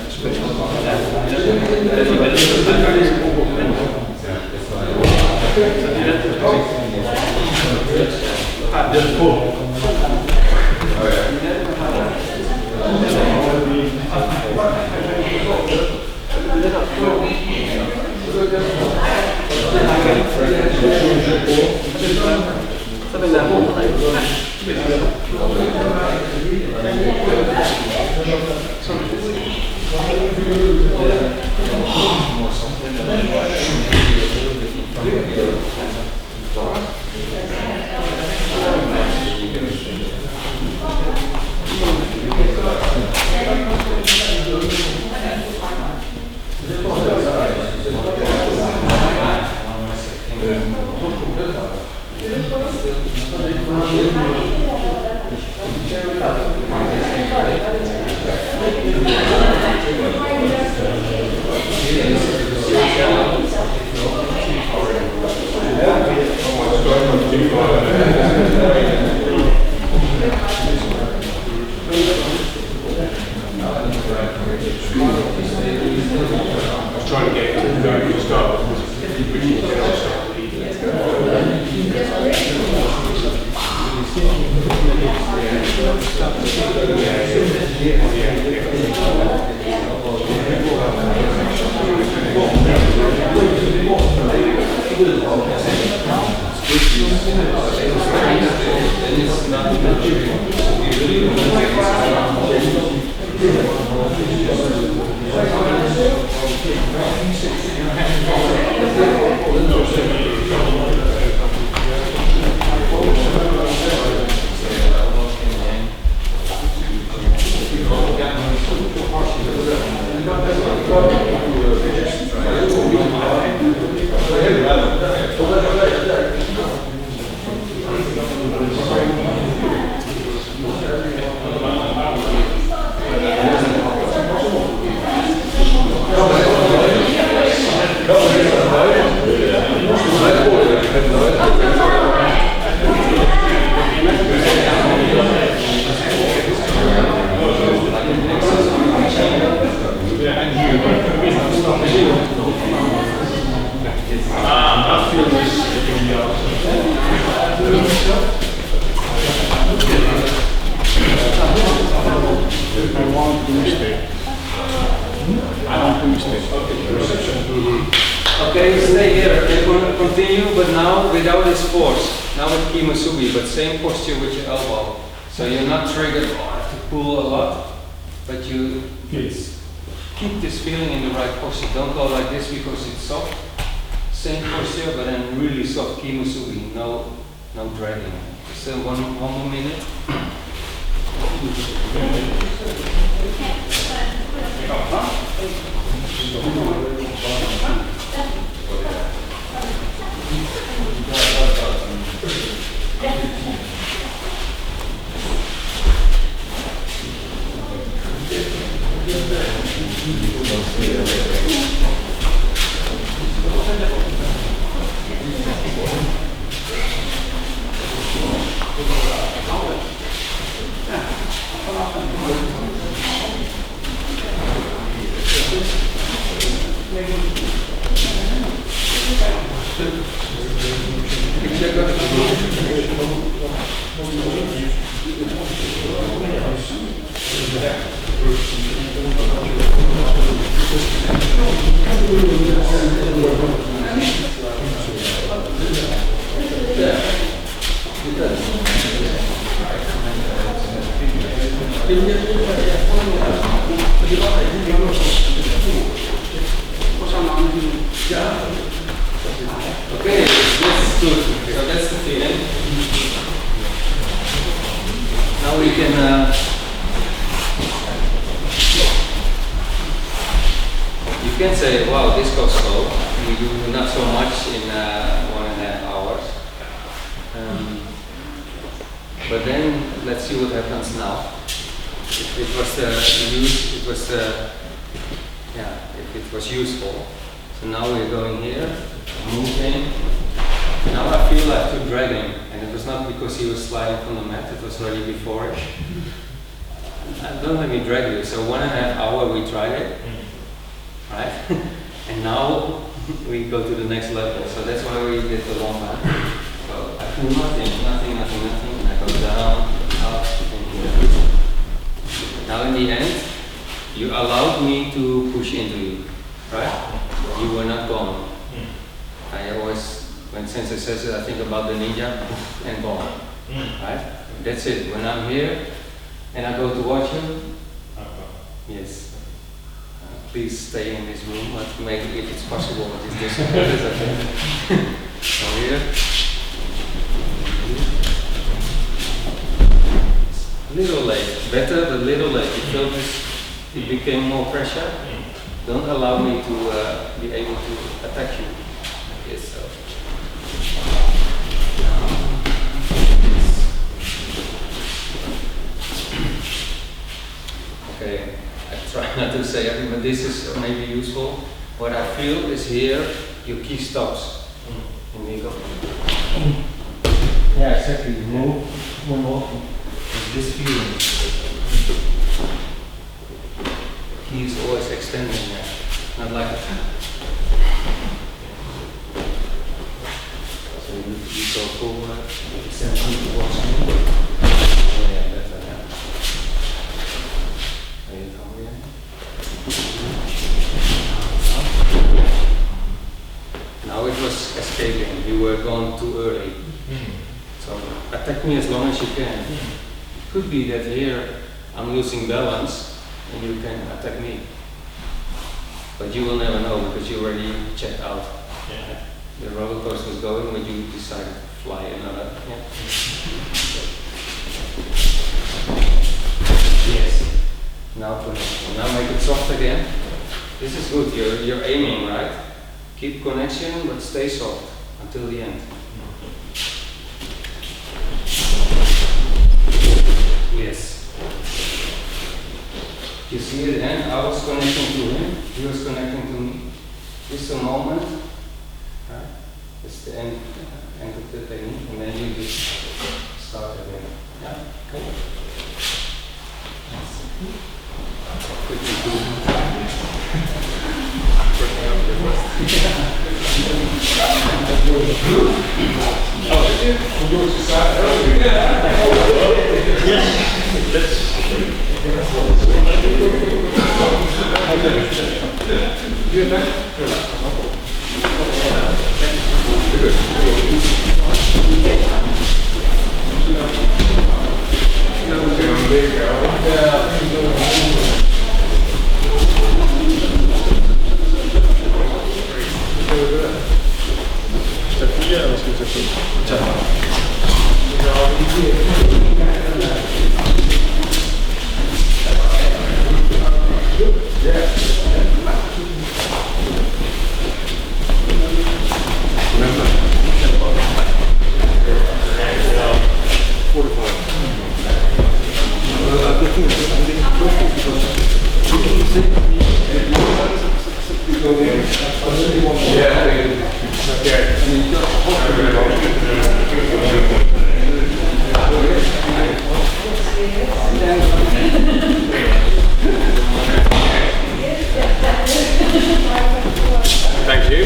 space. Just pull. Okay, stay here. We're going to continue, but now without this force. Now with Kimusubi, but same posture with your elbow. So you're not triggered, oh, I have to pull a lot, but you keep this feeling in the right posture. Don't go like this because it's soft. Same posture, but then really soft Kimusubi. No dragging. Still one more minute. Okay, that's good. So that's the feeling. Now we can. You can say, wow, this goes slow. We do not so much in 1.5 hours. But then let's see what happens now. If it was useful. So now we're going here, moving. Now I feel like to drag him, and it was not because he was sliding from the mat. It was already before it. Don't let me drag you. So 1.5 hours we tried it. Right? And now we go to the next level. So that's why we did the long mat. So I do nothing, and I go down, up, and here. Now in the end, you allowed me to push into you, right? You were not gone. I always, when Sensei says it, I think about the ninja and gone, right? That's it. When I'm here and I go to watch him, yes. Please stay in this room, but maybe if it's possible, it is this. Okay. So here. Little late, better but little late. You feel this, it became more pressure. Don't allow me to be able to attack you. Yes, so. Okay. Try not to say everything, but this is maybe useful. What I feel is here, your key stops. And you go. Yeah, exactly. You move, one walking. With this feeling. Key is always extending there. Not like that. So you go forward, extend towards me. Yeah, that's like that. There you come again. Now it was escaping. You were gone too early. So attack me as long as you can. It could be that here I'm losing balance and you can attack me. But you will never know because you already checked out. Yeah. The roller coaster was going when you decided to fly another. Yeah. Yes. Now make it soft again. This is good. You're aiming, right? Keep connection, but stay soft until the end. Yes. You see it then? I was connecting to him. He was connecting to me. Just a moment. Right? It's the end of the technique, and then you just start again. Yeah. Cool. Quick improvement. Working up your wrist. Oh, did you? We'll do it to side. Yes. Let's. Thank you.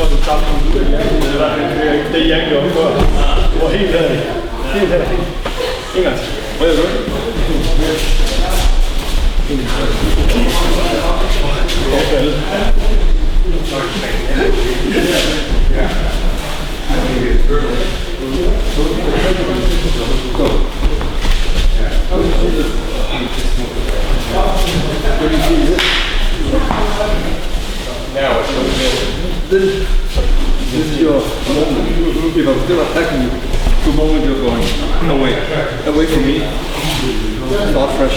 tror, det er samme som du. Det jeg gjorde før. Det var helt ærligt. Helt ærligt. En gang til. Hvad er det? This is your moment. If I'm still attacking you, the moment you're going away from me. Start fresh.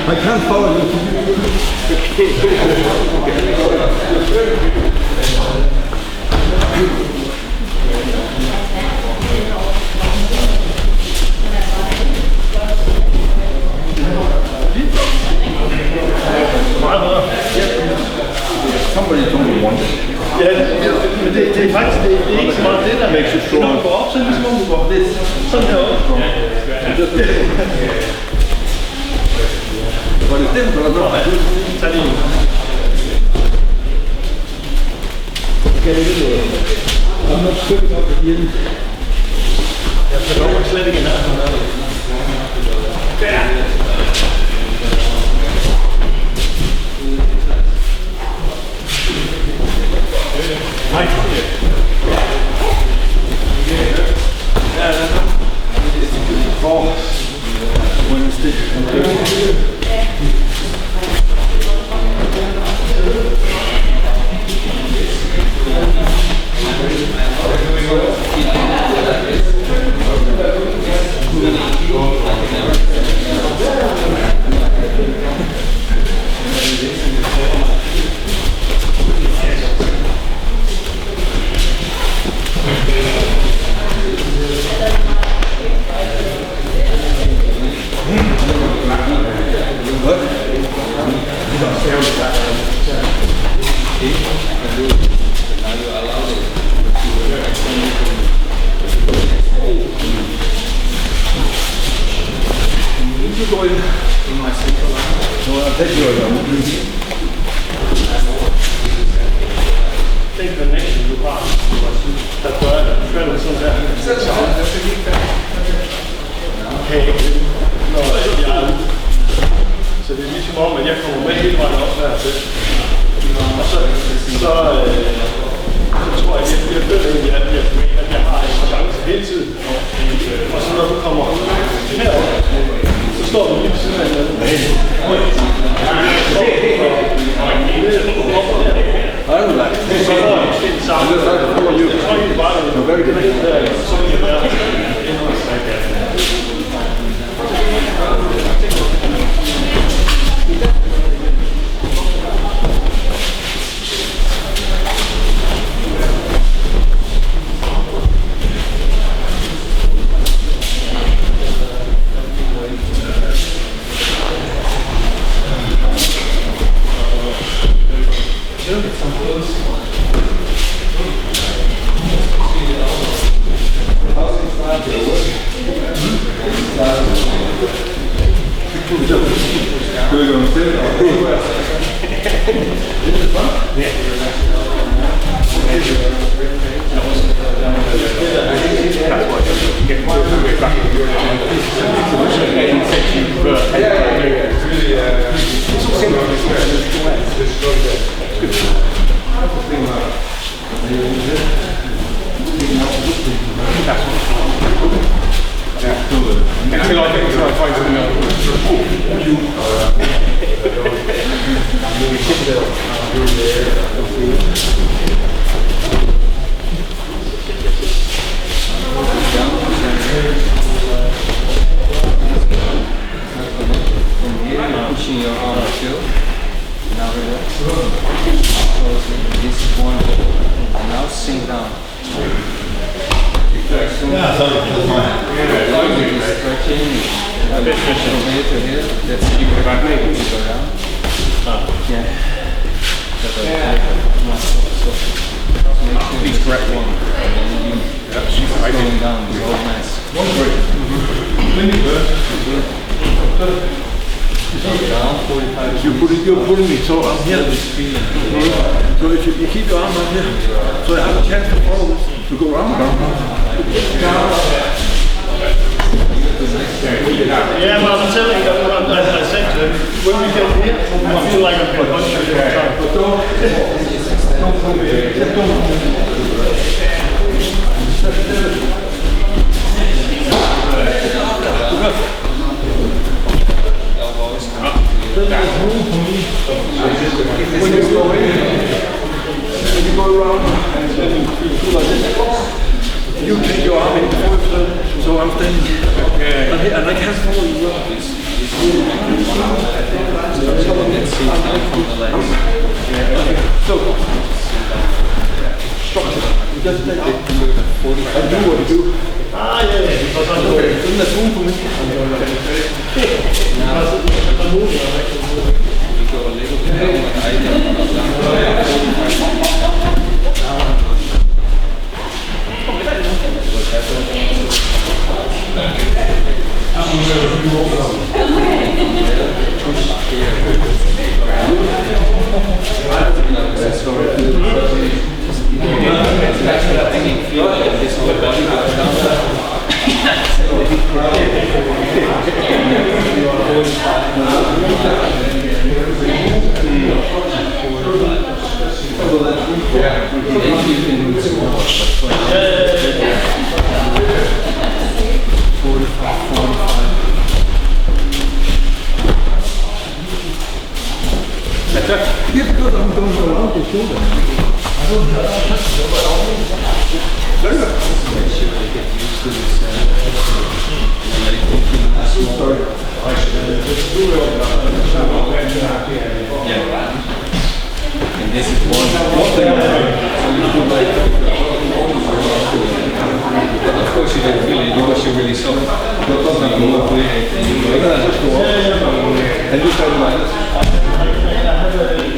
I can't follow you. Somebody told me once. Ja, men det er faktisk det er ikke så meget det, der makes you strong. Når du går op, så er det ligesom om du går sådan heroppe. Var det den, eller hvad? Tag lige en. Skal det ikke noget? I'm not sure op igen. Jeg får slet ikke nær. Der! Nej. Den connection du har, der gør, at du føler sådan der. Okay, når jeg er ude. Så det er ligesom om, at jeg kommer med hele vejen op hertil. Og så tror jeg, at jeg føler egentlig, at jeg har en chance hele tiden. Og så når du kommer herop, så står du lige ved siden af hinanden. Så får jeg måske den samme. Jeg tror egentlig bare, at det er lidt der, så vil jeg være Pushing your arm. from here to here. That's you go right maybe you go down. Yeah. Please correct one. I going down. It's all nice. Down 45. You're pulling me, so I'm here. So if you keep your arm up here, so I have a chance to follow this, to go around. Yeah, well, I'm telling you, I said to him, when we get here, I feel like I'm going to punch you every time. But don't when you go around and do like this, you take your arm in forward, so I'm standing and I can't follow you well. So, structure. Just take it. And do what you do. Ah, yeah, because I know it. Isn't that room for me? Go a little bit down, but I don't. This whole body goes down. Yeah, because I'm going around the shoulder. I don't have very good. Make sure they get used to this. And this is one thing. But of course you don't feel it because you're really soft. And you can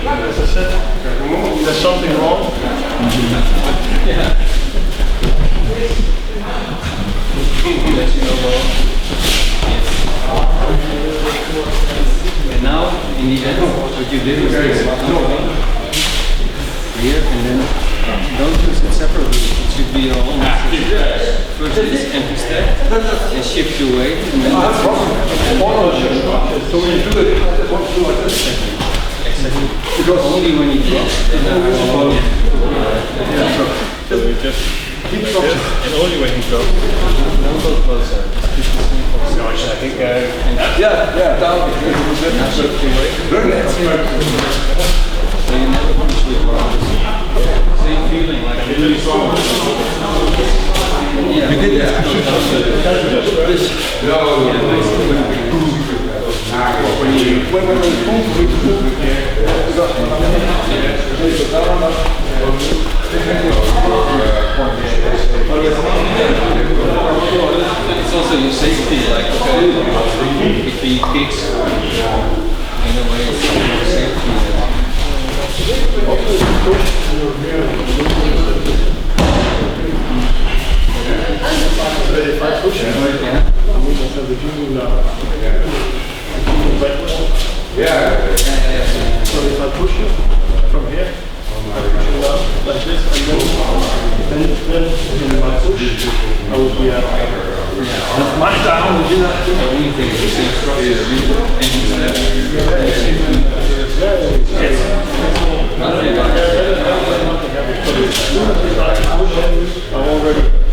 As I said, there's something wrong. yeah. Let you know more. And now, in the end, what you did was this. Here and then don't use it separately. It should be your own. First is empty step, and shift your weight, and then that's so when you do it, what you do like this? exactly. Because only when you drop, then So we just keep dropping. and only when you drop. don't go closer. Just keep the same posture. No, I think Yeah, down. Shift your weight. So you never push with your arms. Same feeling like I'm really strong. Yeah, You did that. this. Yeah, basically. When you move, It's also your safety, like if he kicks, in a way it's your safety. If I push it, I'm going to have the view now. Yeah. So if I push it from here, I push it down like this, and then if I push, I will be out. That's much down. Anything is the same structure, I'm already.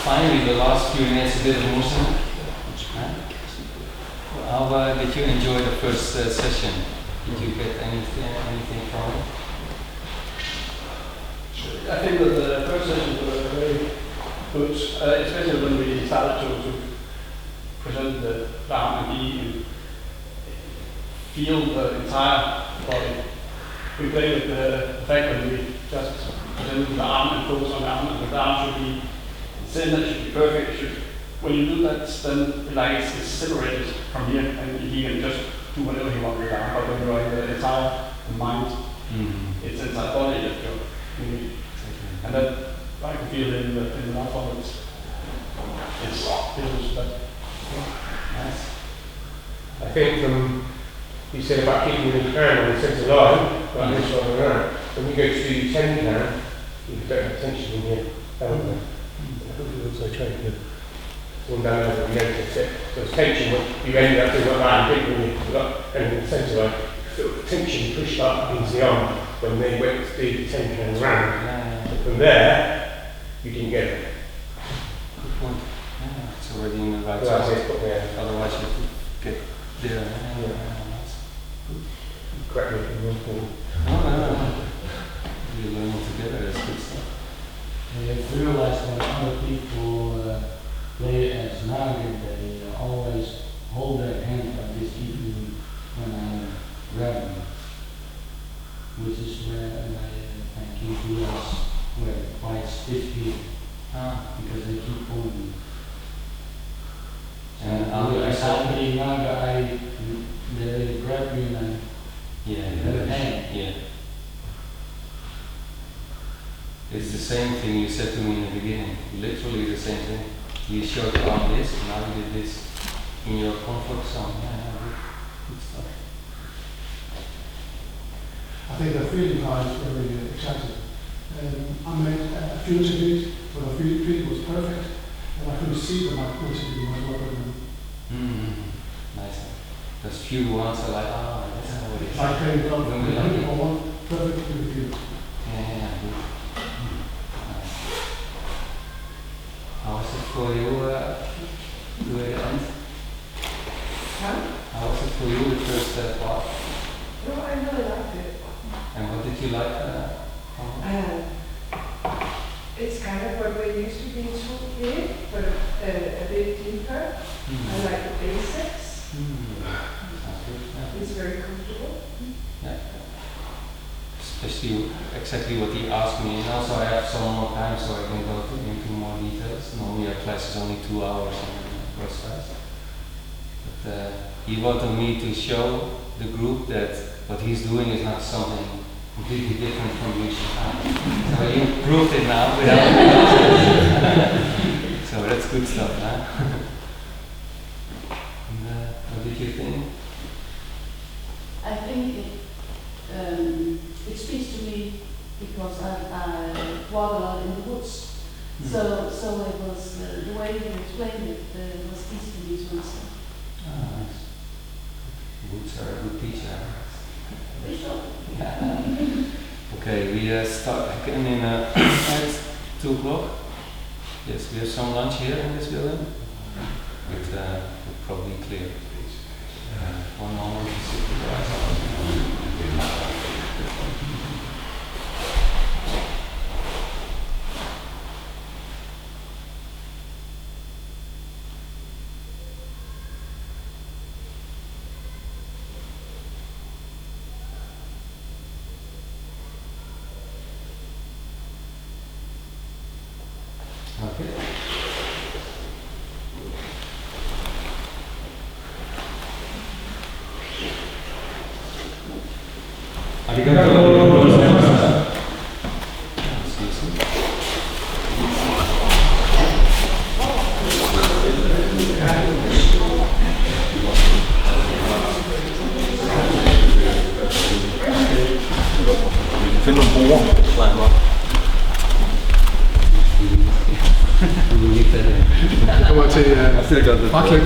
finally, the last few minutes a bit emotional. How did you enjoy the first session? Did you get anything from it? I think that the first sessions were very good, especially when we started to present the arm and knee and feel the entire body. We play with the fact that we just present the arm and focus on the arm, and the arm should be center, should be perfect. When you do that, then it's separated from here, and he can just do whatever he wants with the arm. But when you're in the entire mind, it's the entire body that you need. And that I can feel in the last one. It's but Nice. I think you said about keeping the hand on the centre line, like this one and that. When you go to do 10 can, you don't have tension in your elbow. I think you also train with one down over and notice it. So it's tension, you end up doing like that, and when you've got and the centre line, feel the tension pushed up into the arm when they went to do the 10 can round. So from there, you didn't get it. Good point. Yeah, it's already in the right Well, spot. Otherwise you could get there. Correct me if I'm wrong. No. We're learning together, that's good stuff. I realize when other people play as Nagin, they always hold their hand like this even when I'm grabbing, which is where I keep realize where quite stiff here, because they keep holding. And exactly Naga, they grab me and Yeah. It's the same thing you said to me in the beginning. Literally the same thing. You showed on this, and now you did this in your comfort zone. Good stuff. I think the feeling part is very exciting. I made a few interviews where the feeling was perfect, and I couldn't see that my interview was working. Nice. Those few ones are like, that's how it is. I came down When we like it. one perfect interview. Yeah, good. Nice. How was it for you to the end? How was it for you, the first part? No, I really liked it. And what did you like? It's kind of what we're used to being taught here, but a bit deeper. I like the basics. It's very comfortable. Yeah. Especially exactly what he asked me, and also I have some more time so I can go into more details. Normally our class is only 2 hours and it goes fast. But he wanted me to show the group that what he's doing is not something completely different from Yuishinkai. So you proved it now without so that's good stuff, huh? And, what did you think? I think it speaks to me because I walk a lot in the woods. So it was the way you explained it was easy for me to understand. Nice. Woods are a good teacher. Okay, we start again in at 2 o'clock. Yes, we have some lunch here in this building. But we'll probably clear. 1 moment to sit with the eyes on. Okay. Find nogle borer. Climb up. Det kommer til Frakløb.